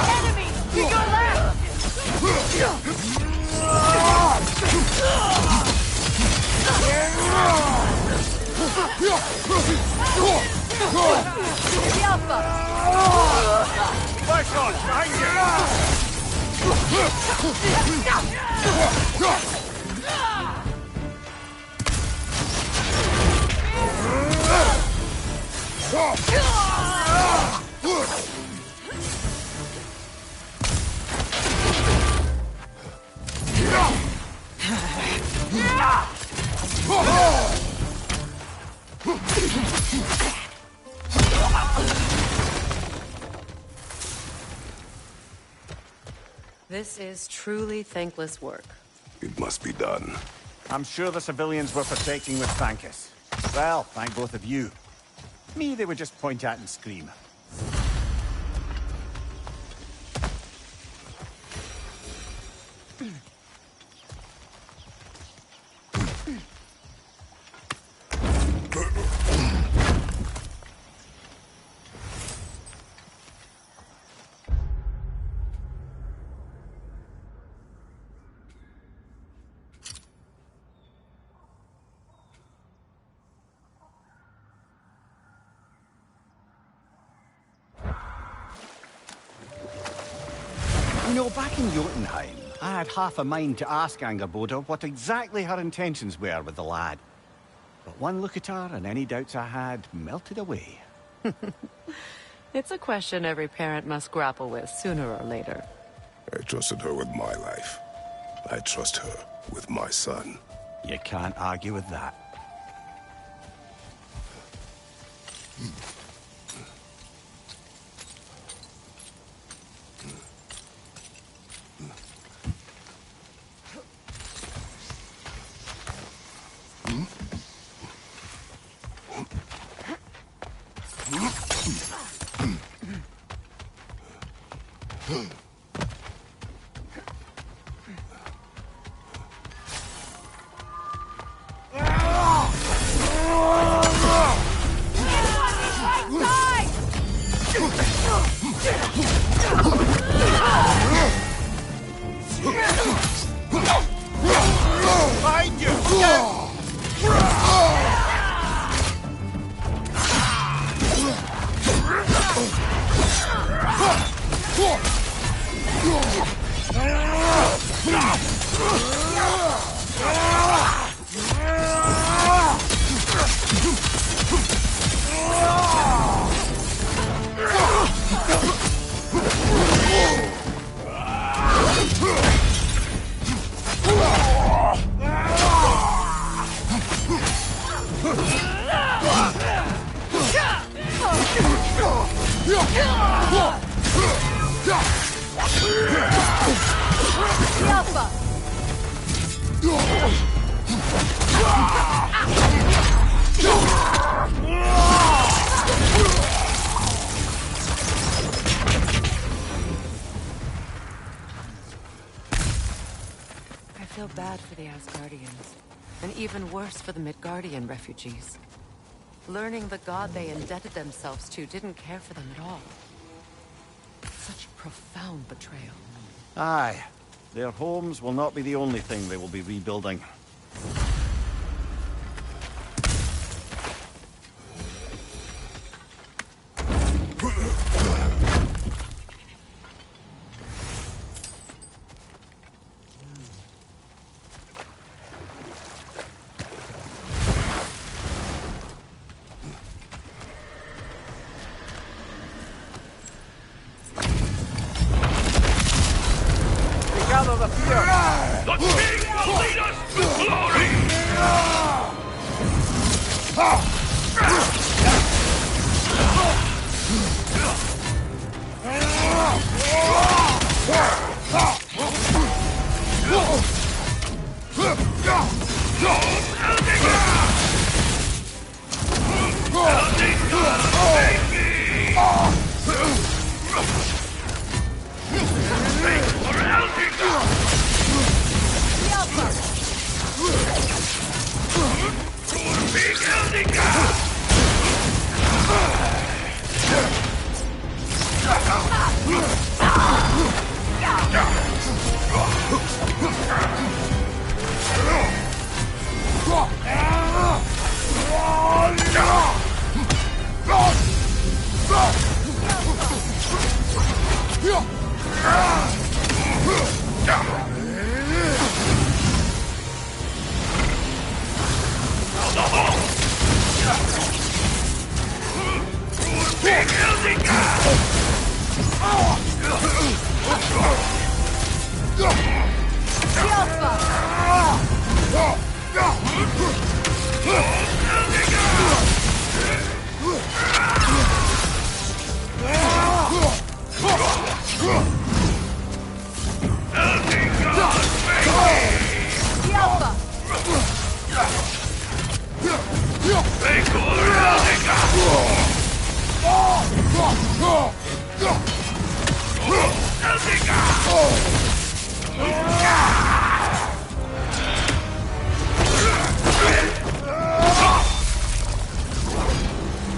Enemy! To your left! The Alpha! Flash on! Behind This is truly thankless work. It must be done. I'm sure the civilians were protecting with thank us. Well, thank both of you. Me, they would just point at and scream. You know, back in Jotunheim, I had half a mind to ask Angerboda what exactly her intentions were with the lad. But one look at her and any doubts I had melted away. It's a question every parent must grapple with sooner or later. I trusted her with my life. I trust her with my son. You can't argue with that. I feel bad for the Asgardians, and even worse for the Midgardian refugees. Learning the god they indebted themselves to didn't care for them at all. Such profound betrayal. Aye. Their homes will not be the only thing they will be rebuilding.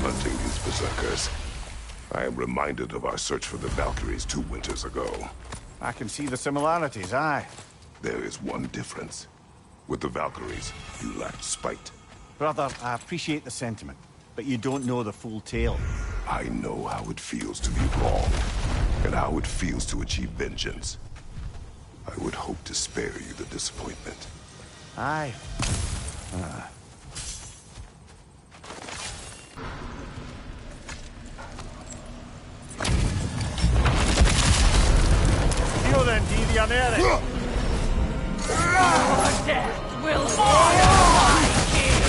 Hunting these berserkers, I am reminded of our search for the Valkyries 2 winters ago. I can see the similarities, aye. There is one difference. With the Valkyries, you lacked spite. Brother, I appreciate the sentiment, but you don't know the full tale. I know how it feels to be wrong, and how it feels to achieve vengeance. I would hope to spare you the disappointment. Aye. Io then di America. Death will honor my king!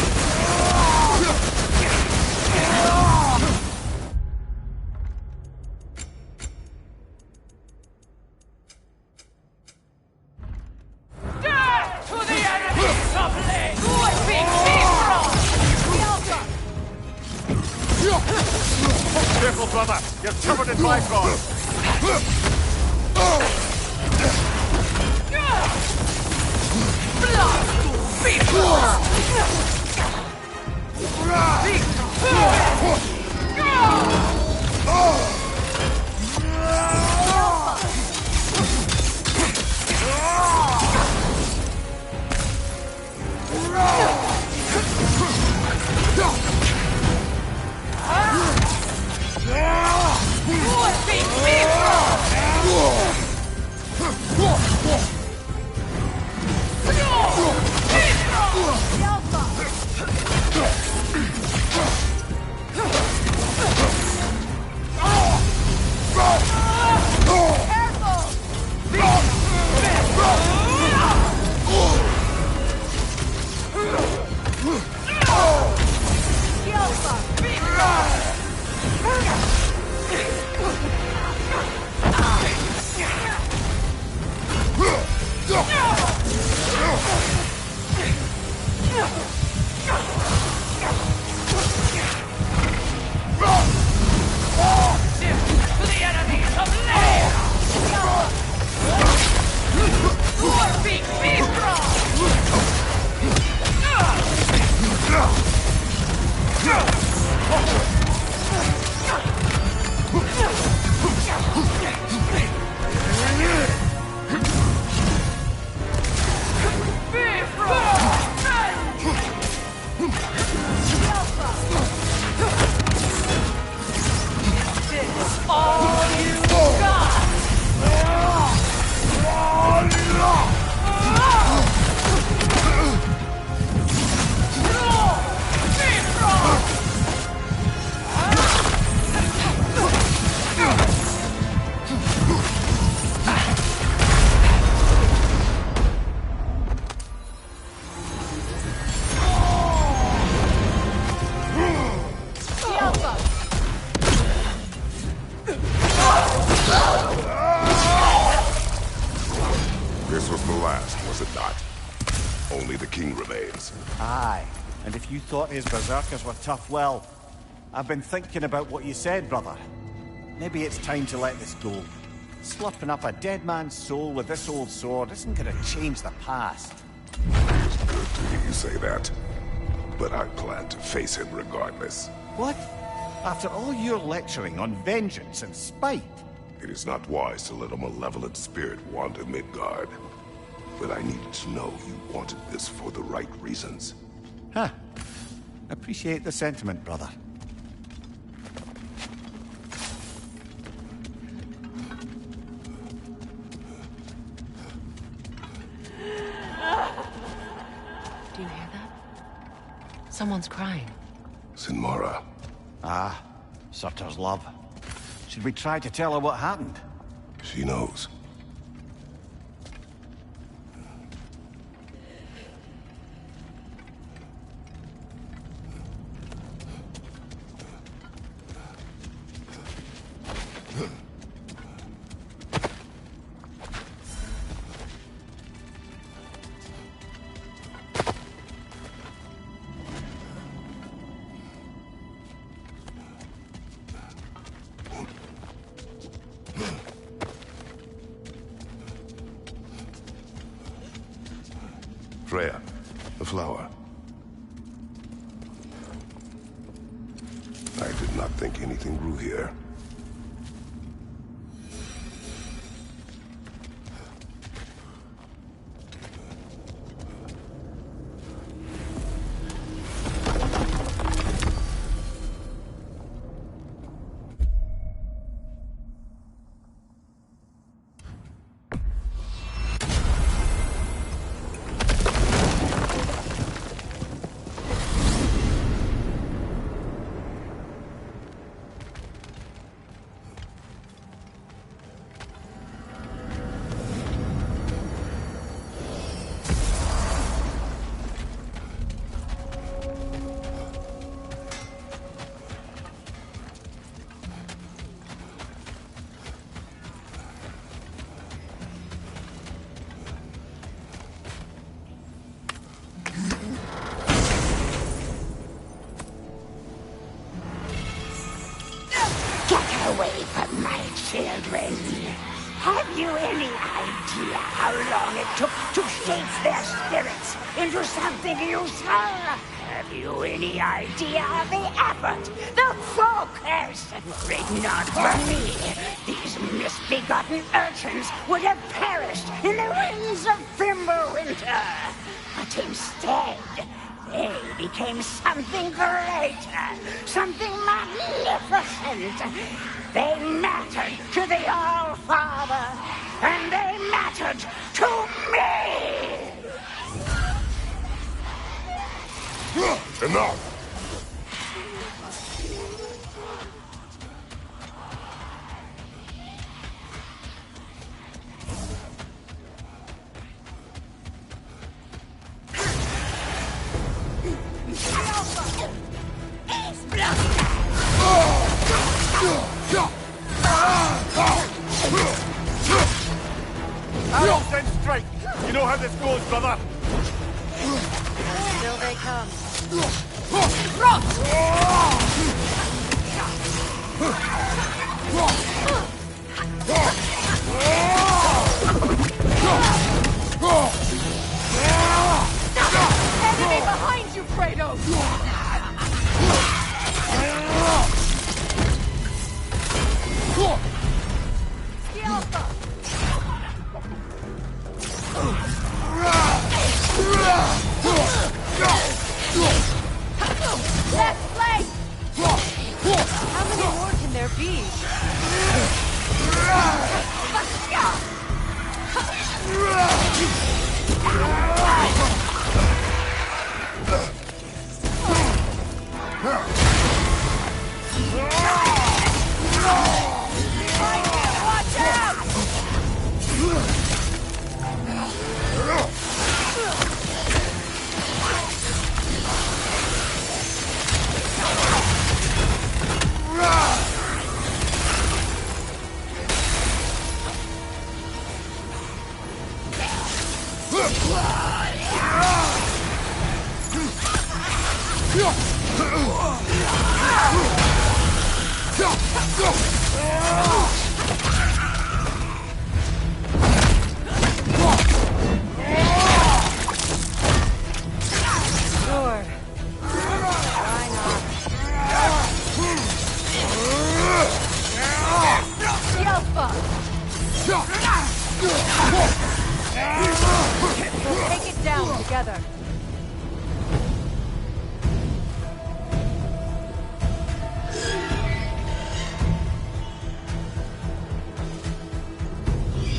brother! You're covered in Bifrost! This was the last, was it not? Only the king remains. Aye, and if you thought his berserkers were tough, well, I've been thinking about what you said, brother. Maybe it's time to let this go. Slurping up a dead man's soul with this old sword isn't gonna change the past. It's good to hear you say that. But I plan to face him regardless. What? After all your lecturing on vengeance and spite? It is not wise to let a malevolent spirit wander Midgard. But I needed to know you wanted this for the right reasons. Huh. Appreciate the sentiment, brother. Do you hear that? Someone's crying. Sinmara. Ah, Surtur's love. Should we try to tell her what happened? She knows. Freya, the flower. I did not think anything grew here. friend. Have you any idea how long it took to shape their spirits into something useful? Have you any idea of the effort the focus? Not for me. These misbegotten urchins would have perished in the winds of Fimbulwinter. But instead, they became something greater, something magnificent. They mattered to the All-Father, and they mattered to me! Enough! Arrows and strike! You know how this goes, brother! Still they come. Enemy behind you, Kratos! Left flank! How many more can there be? Watch out! Sure. Why not? We'll take it down together.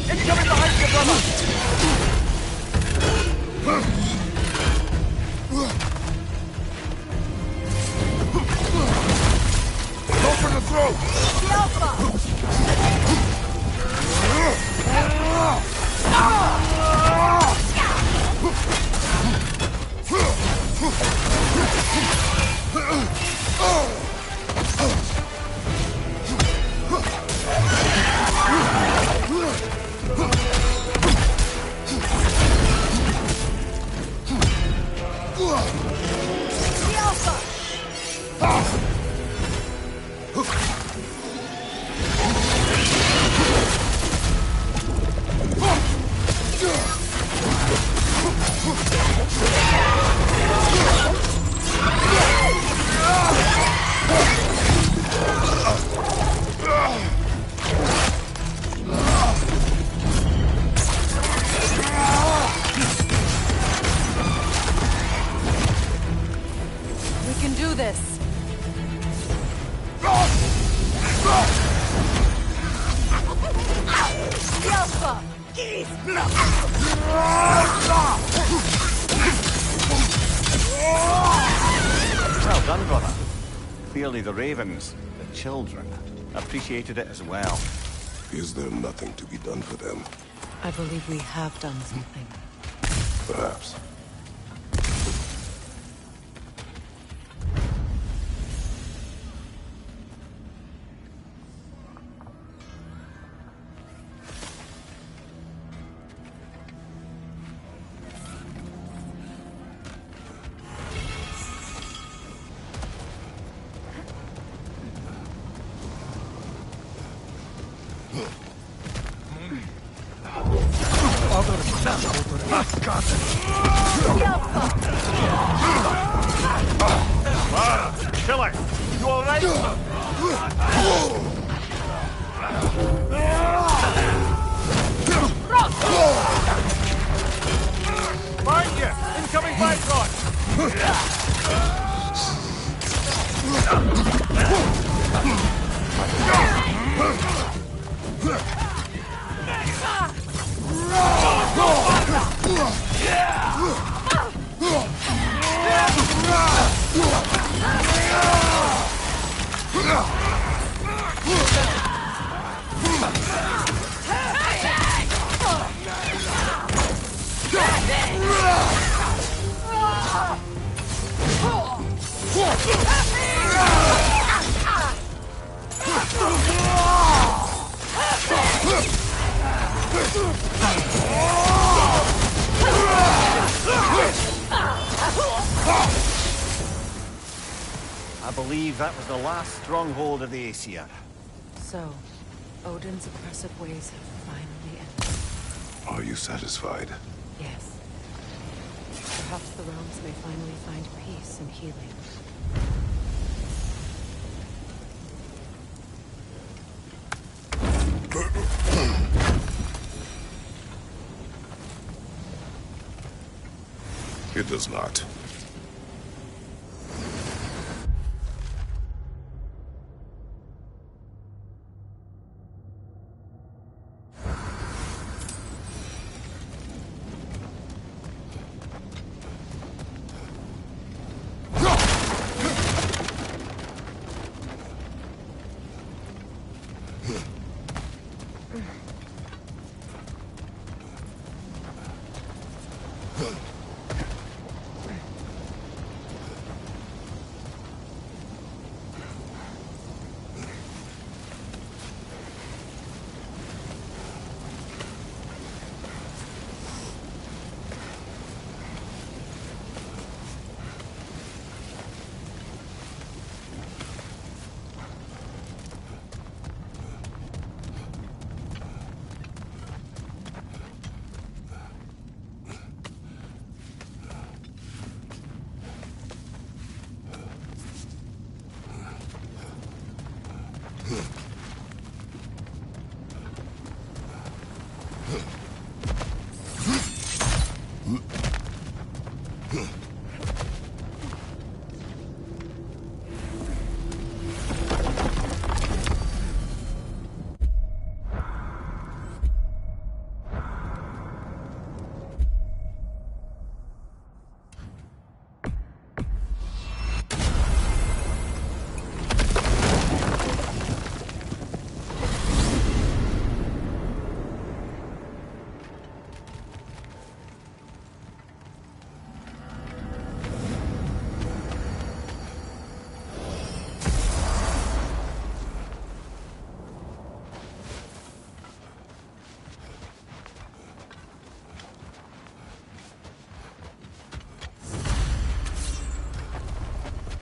Incoming behind you, brother! Go for the throat! The Alpha! We can do this. Alpha! Well done, brother. Clearly the ravens, the children, appreciated it as well. Is there nothing to be done for them? I believe we have done something. Perhaps. Huh. boy! You alright? Mind you! Incoming Bifrost! I believe that was the last stronghold of the Aesir. So, Odin's oppressive ways have finally ended. Are you satisfied? Yes. Perhaps the realms may finally find peace and healing. It does not.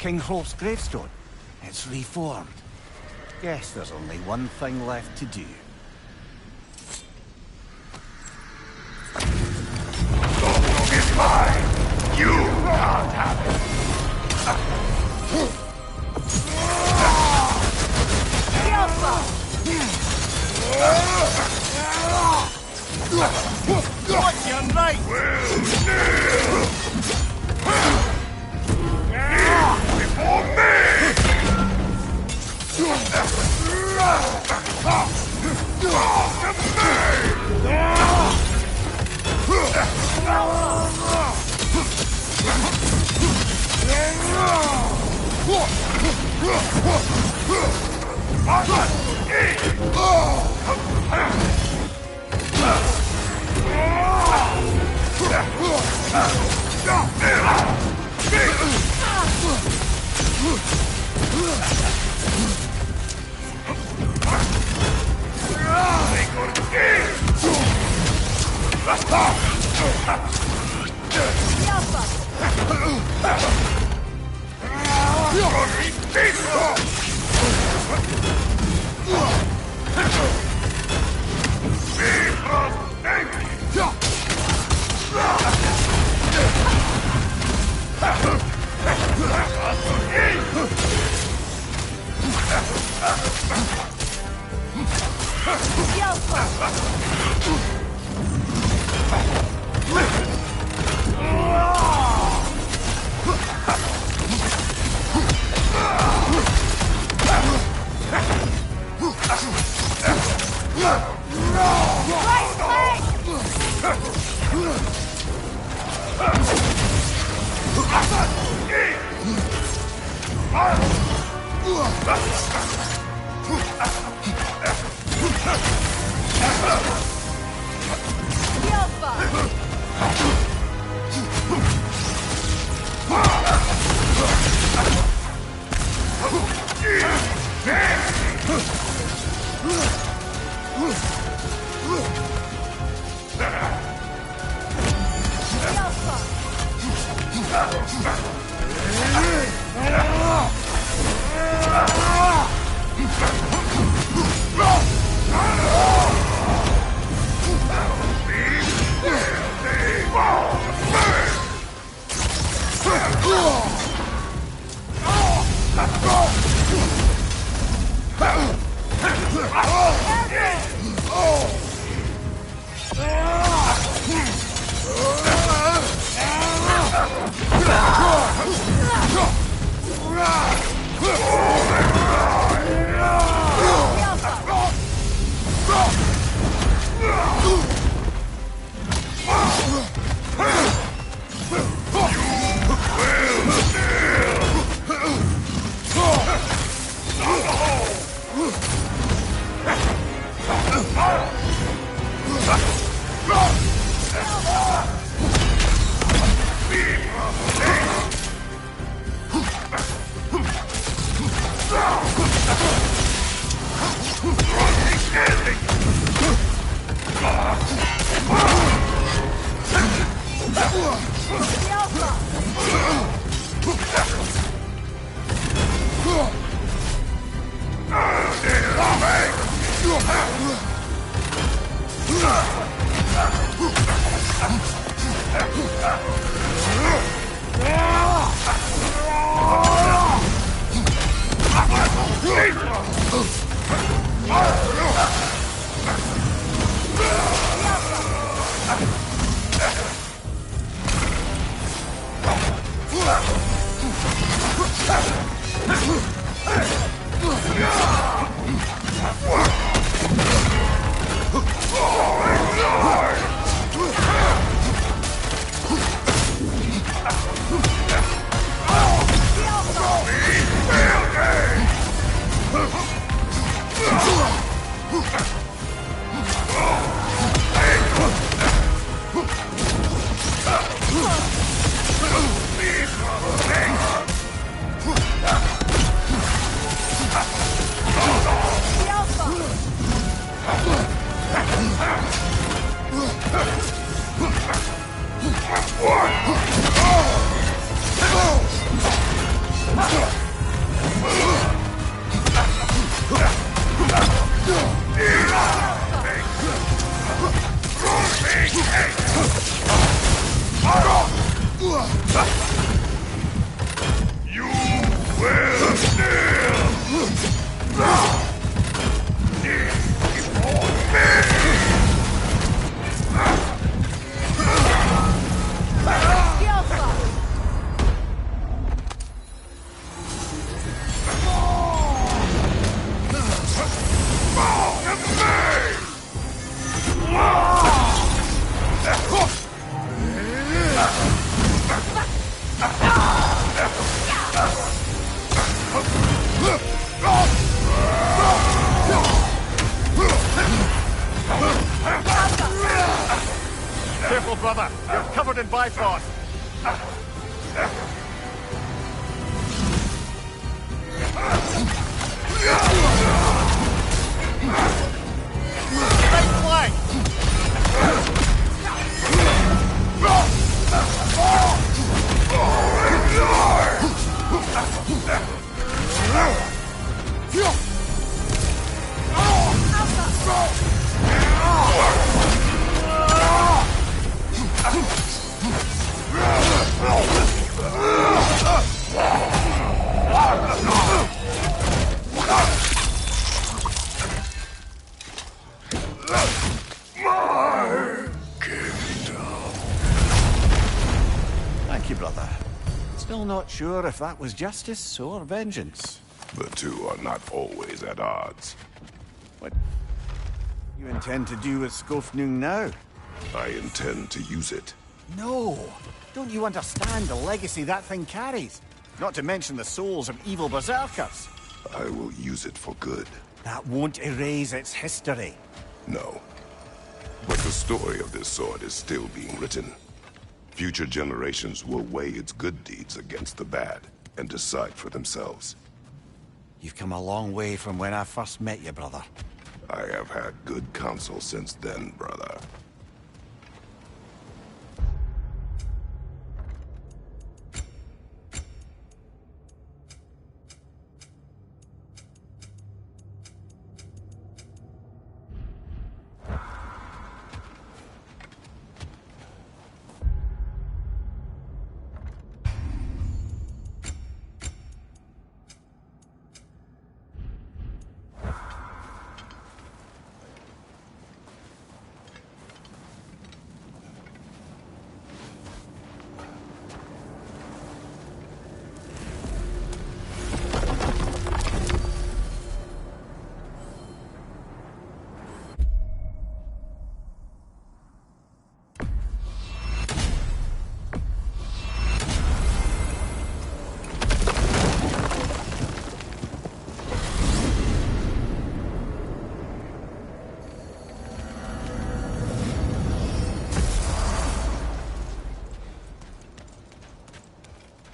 King Hrolf's gravestone. It's reformed. Guess there's only one thing left to do. It's mine! You can't have it! What's your right? Before me! Careful, brother. You're covered in Bifrost. Right flank! not sure if that was justice or vengeance. The two are not always at odds. What you intend to do with Skofnung now? I intend to use it. No! Don't you understand the legacy that thing carries? Not to mention the souls of evil berserkers. I will use it for good. That won't erase its history. No. But the story of this sword is still being written. Future generations will weigh its good deeds against the bad and decide for themselves. You've come a long way from when I first met you, brother. I have had good counsel since then, brother.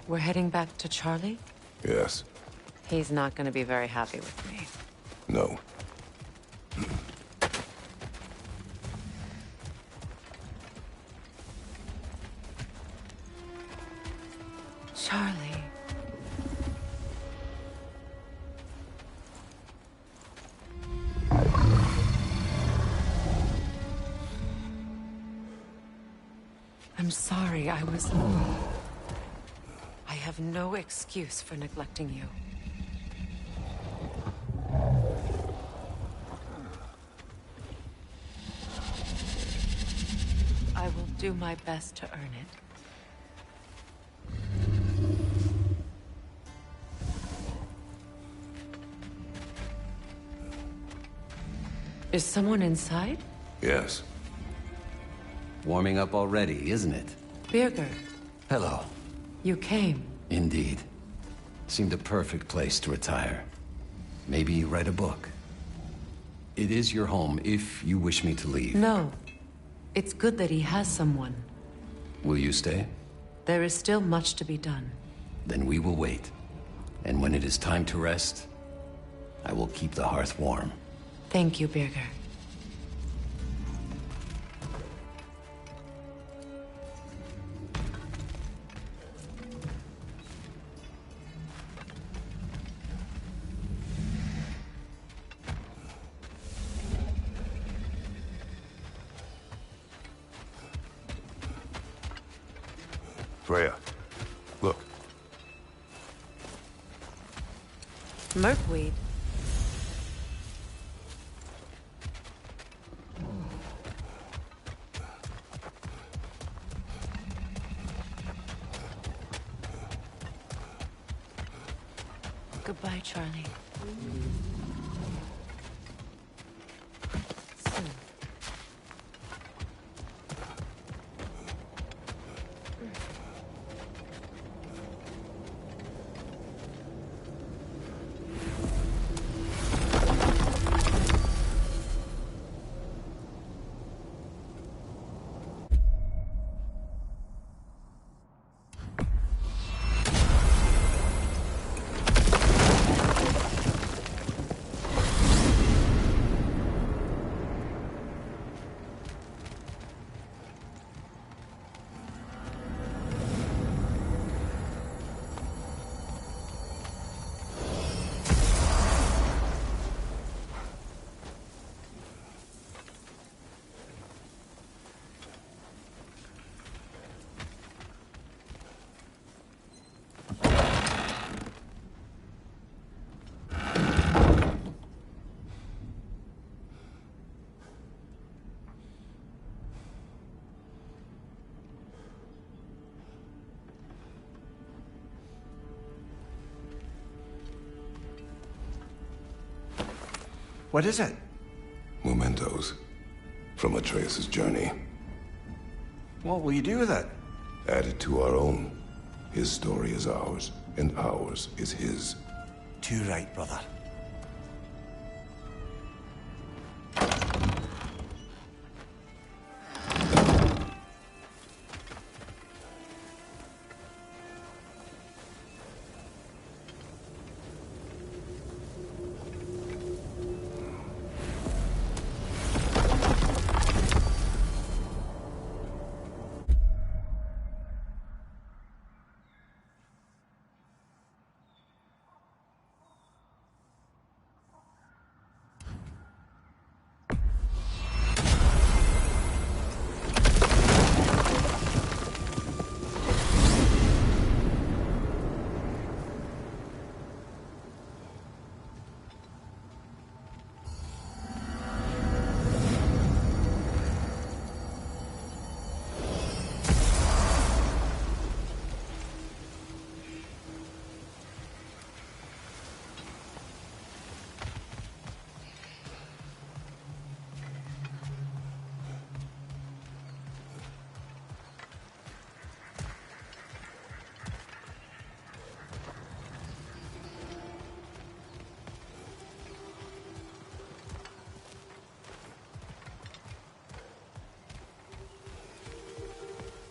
We're heading back to Charlie? Yes. He's not going to be very happy with me. No. Charlie. I'm sorry, I have no excuse for neglecting you. I will do my best to earn it. Is someone inside? Yes. Warming up already, isn't it? Birger, Hello. you came. Indeed. Seemed a perfect place to retire. Maybe write a book. It is your home if you wish me to leave. No. It's good that he has someone. Will you stay? There is still much to be done. Then we will wait. And when it is time to rest, I will keep the hearth warm. Thank you, Birger. Freya, look. Merkweed. Goodbye, Charlie. Soon. What is it? Mementos from Atreus' journey. What will you do with it? Add it to our own. His story is ours, and ours is his. Too right, brother.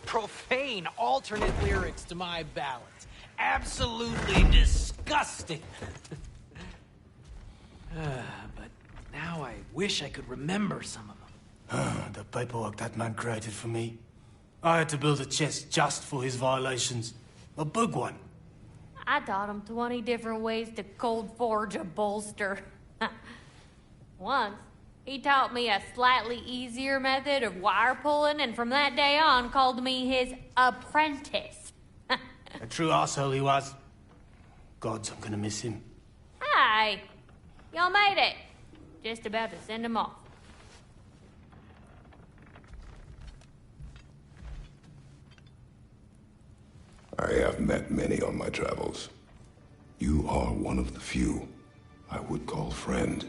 Profane alternate lyrics to my ballads. Absolutely disgusting. But now I wish I could remember some of them. The paperwork that man created for me. I had to build a chest just for his violations. A big one. I taught him 20 different ways to cold forge a bolster. Once, he taught me a slightly easier method of wire pulling, and from that day on called me his apprentice. A true arsehole he was. Gods, I'm gonna miss him. Hi! Y'all made it. Just about to send him off. I have met many on my travels. You are one of the few I would call friend.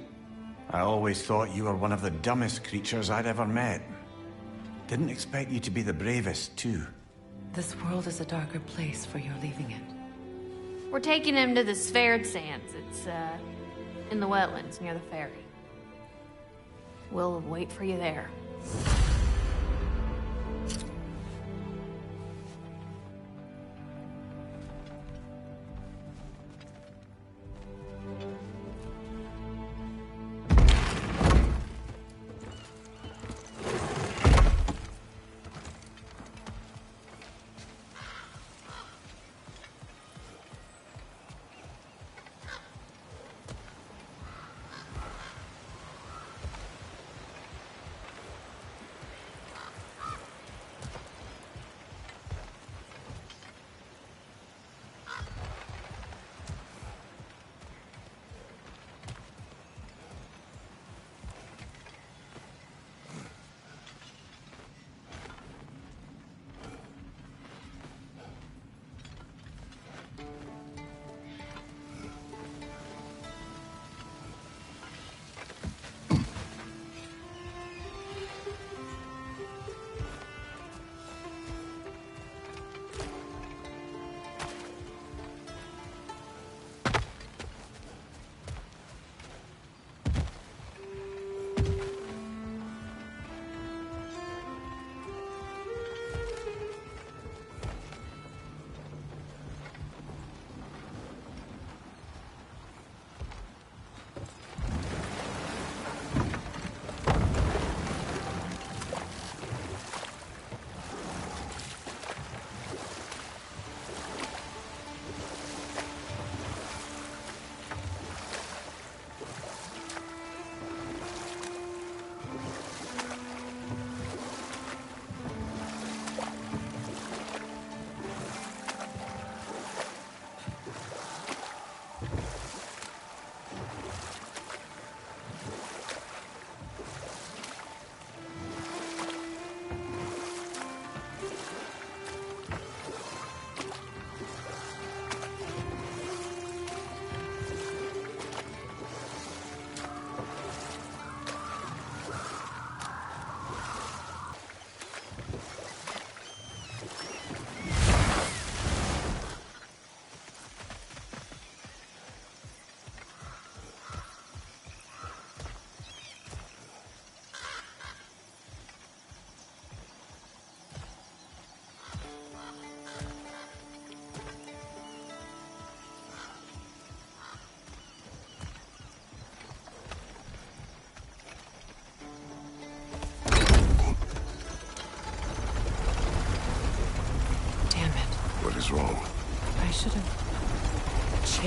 I always thought you were one of the dumbest creatures I'd ever met. Didn't expect you to be the bravest, too. This world is a darker place for your leaving it. We're taking him to the Sverd Sands. It's, in the wetlands near the ferry. We'll wait for you there.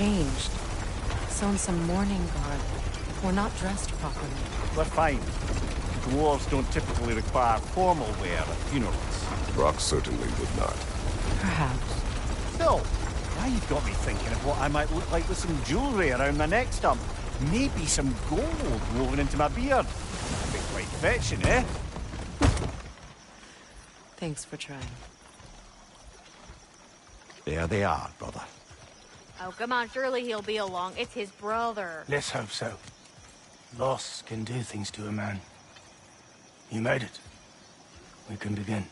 changed. Sewn some mourning garb. We're not dressed properly. We're fine. Dwarves don't typically require formal wear at funerals. Brock certainly would not. Perhaps. Still, now you've got me thinking of what I might look like with some jewellery around my neck stump. Maybe some gold woven into my beard. That'd be quite fetching, eh? Thanks for trying. There they are, brother. Oh, come on, surely he'll be along. It's his brother. Let's hope so. Loss can do things to a man. You made it. We can begin.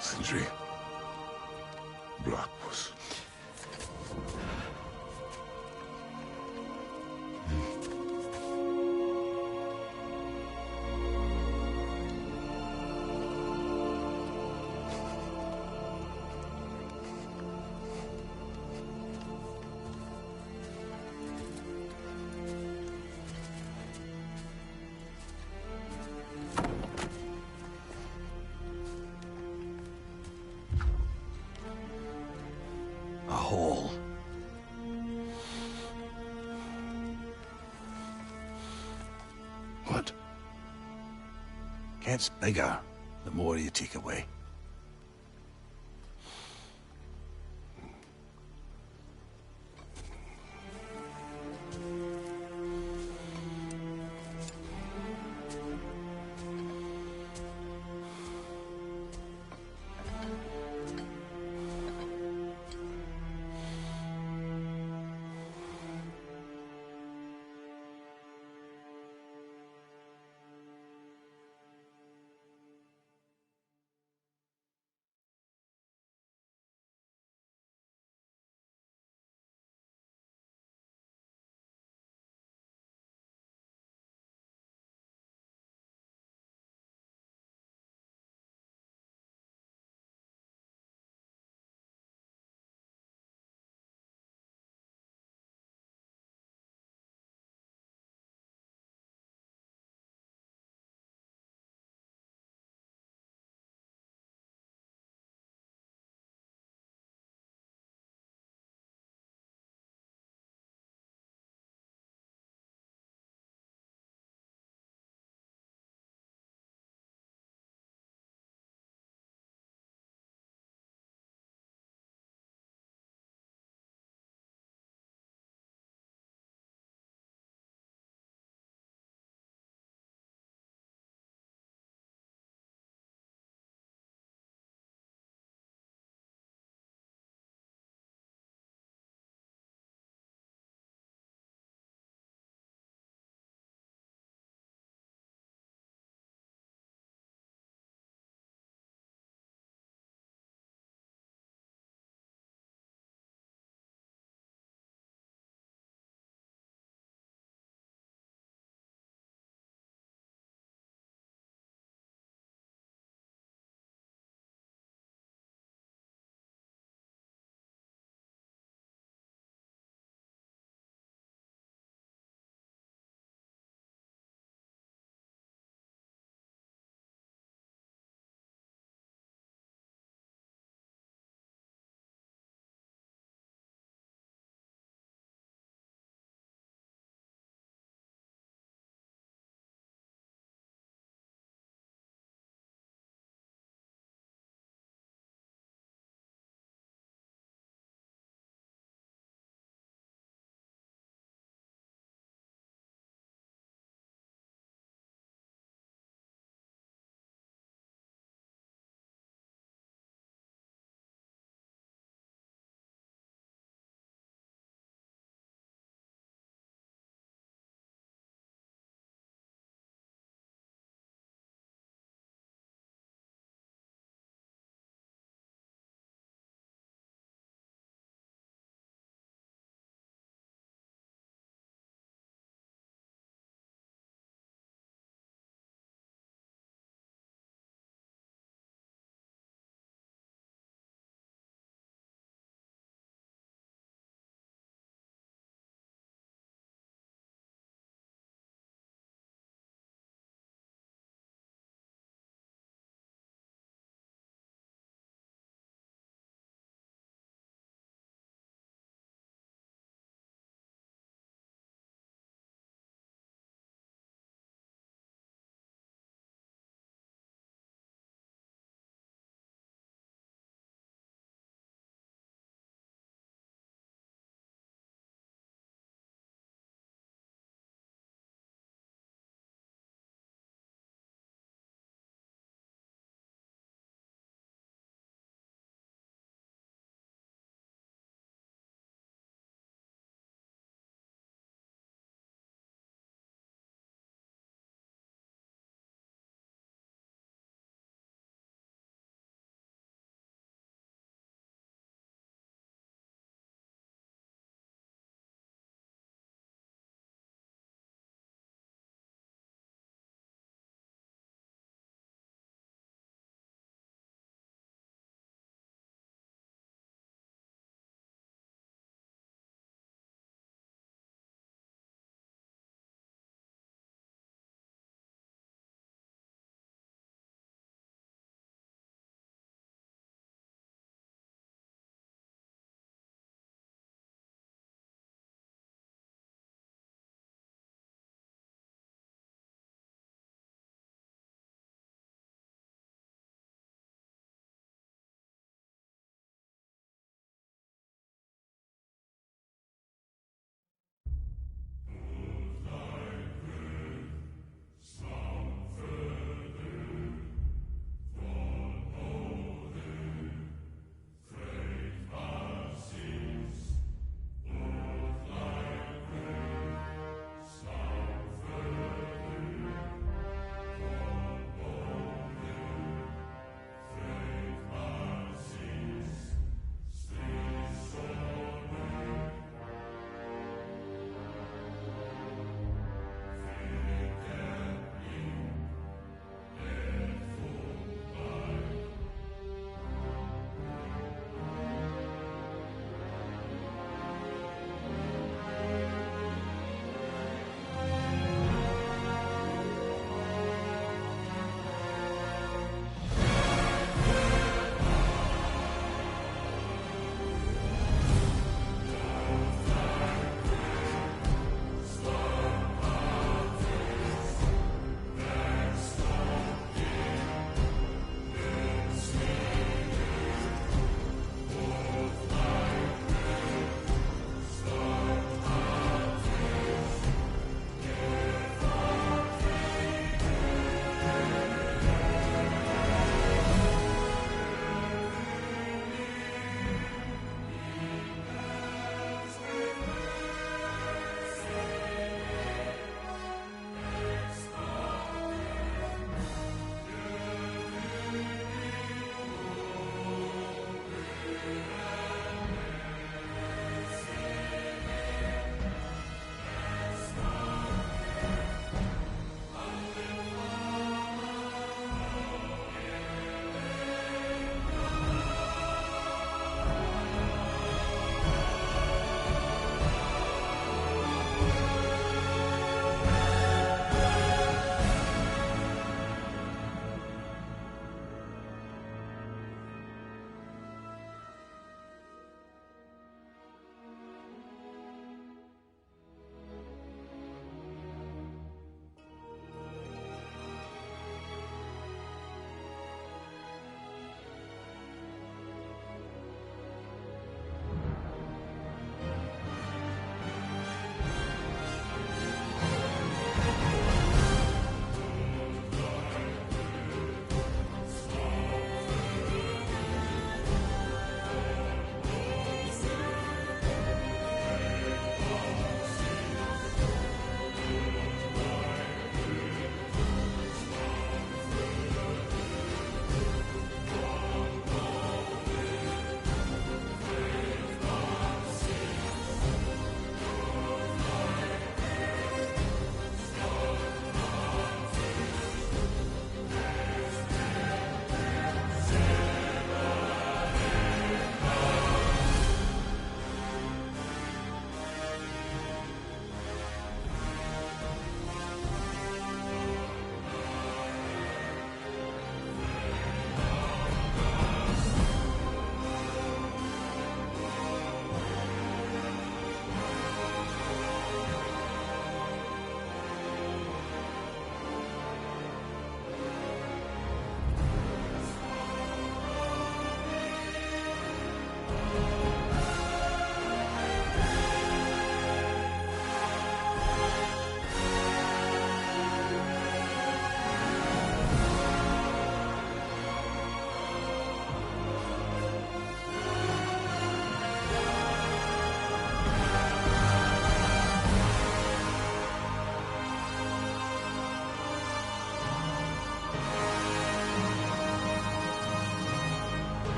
Sindri. Brock was... Gets bigger the more you take away.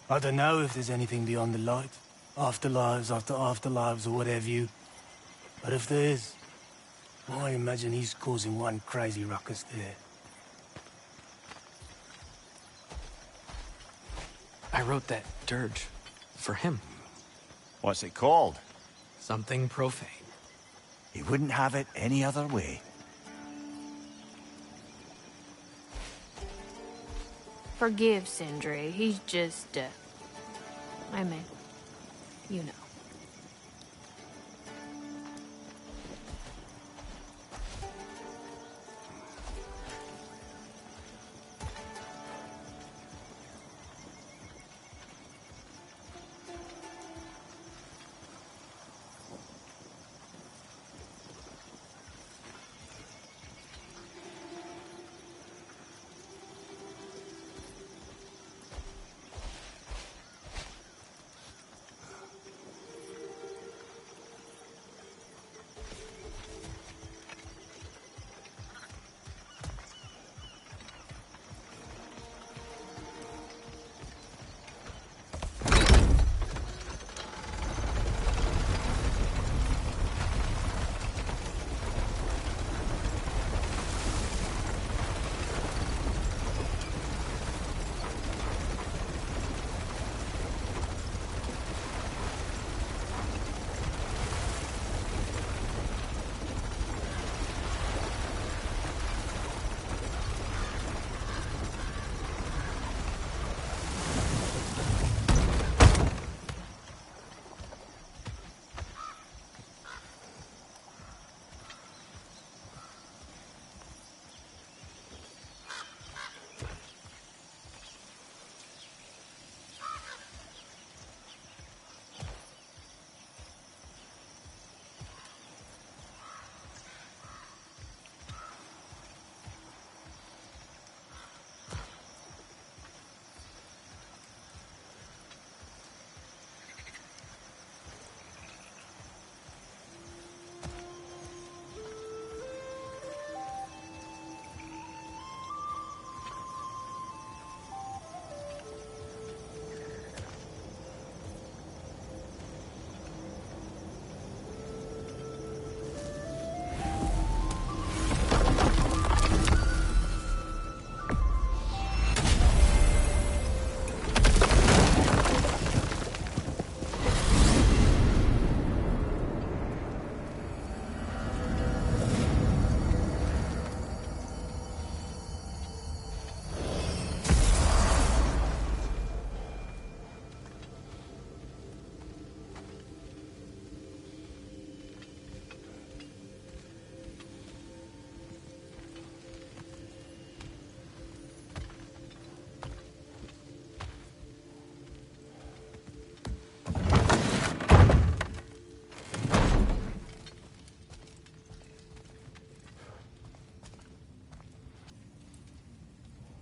I don't know if there's anything beyond the light. Afterlives after afterlives or whatever you. But if there is, I imagine he's causing one crazy ruckus there. I wrote that dirge for him. What's it called? Something profane. He wouldn't have it any other way. Forgive Sindri. He's just, I mean, you know.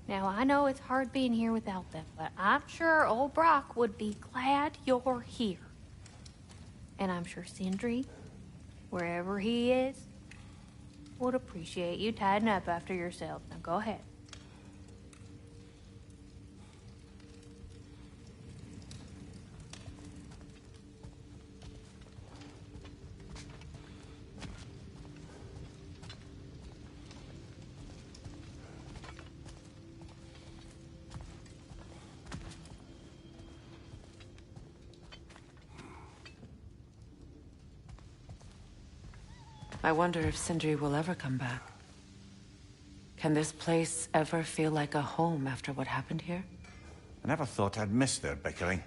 Now, I know it's hard being here without them, but I'm sure old Brock would be glad you're here. And I'm sure Sindri, wherever he is, would appreciate you tidying up after yourself. Now, go ahead. I wonder if Sindri will ever come back. Can this place ever feel like a home after what happened here? I never thought I'd miss their bickering.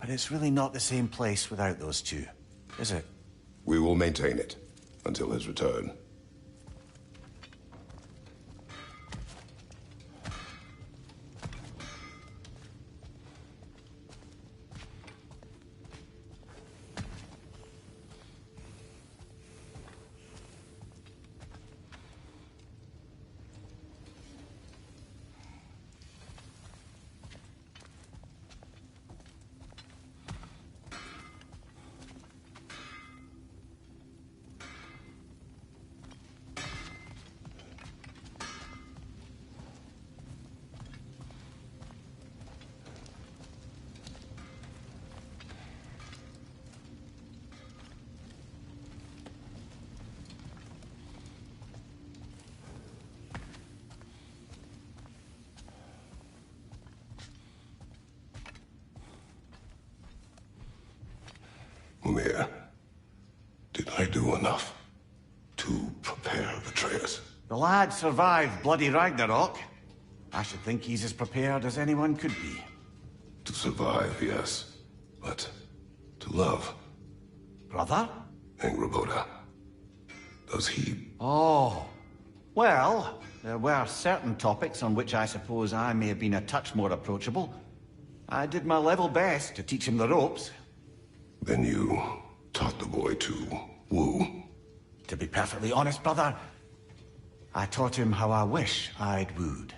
But it's really not the same place without those two, is it? We will maintain it until his return. I do enough to prepare betrayers? The lad survived bloody Ragnarok. I should think he's as prepared as anyone could be. To survive, yes. But to love? Brother? Angrboda. Does he? Oh. Well, there were certain topics on which I suppose I may have been a touch more approachable. I did my level best to teach him the ropes. Then you taught the boy to woo? To be perfectly honest, brother, I taught him how I wish I'd wooed.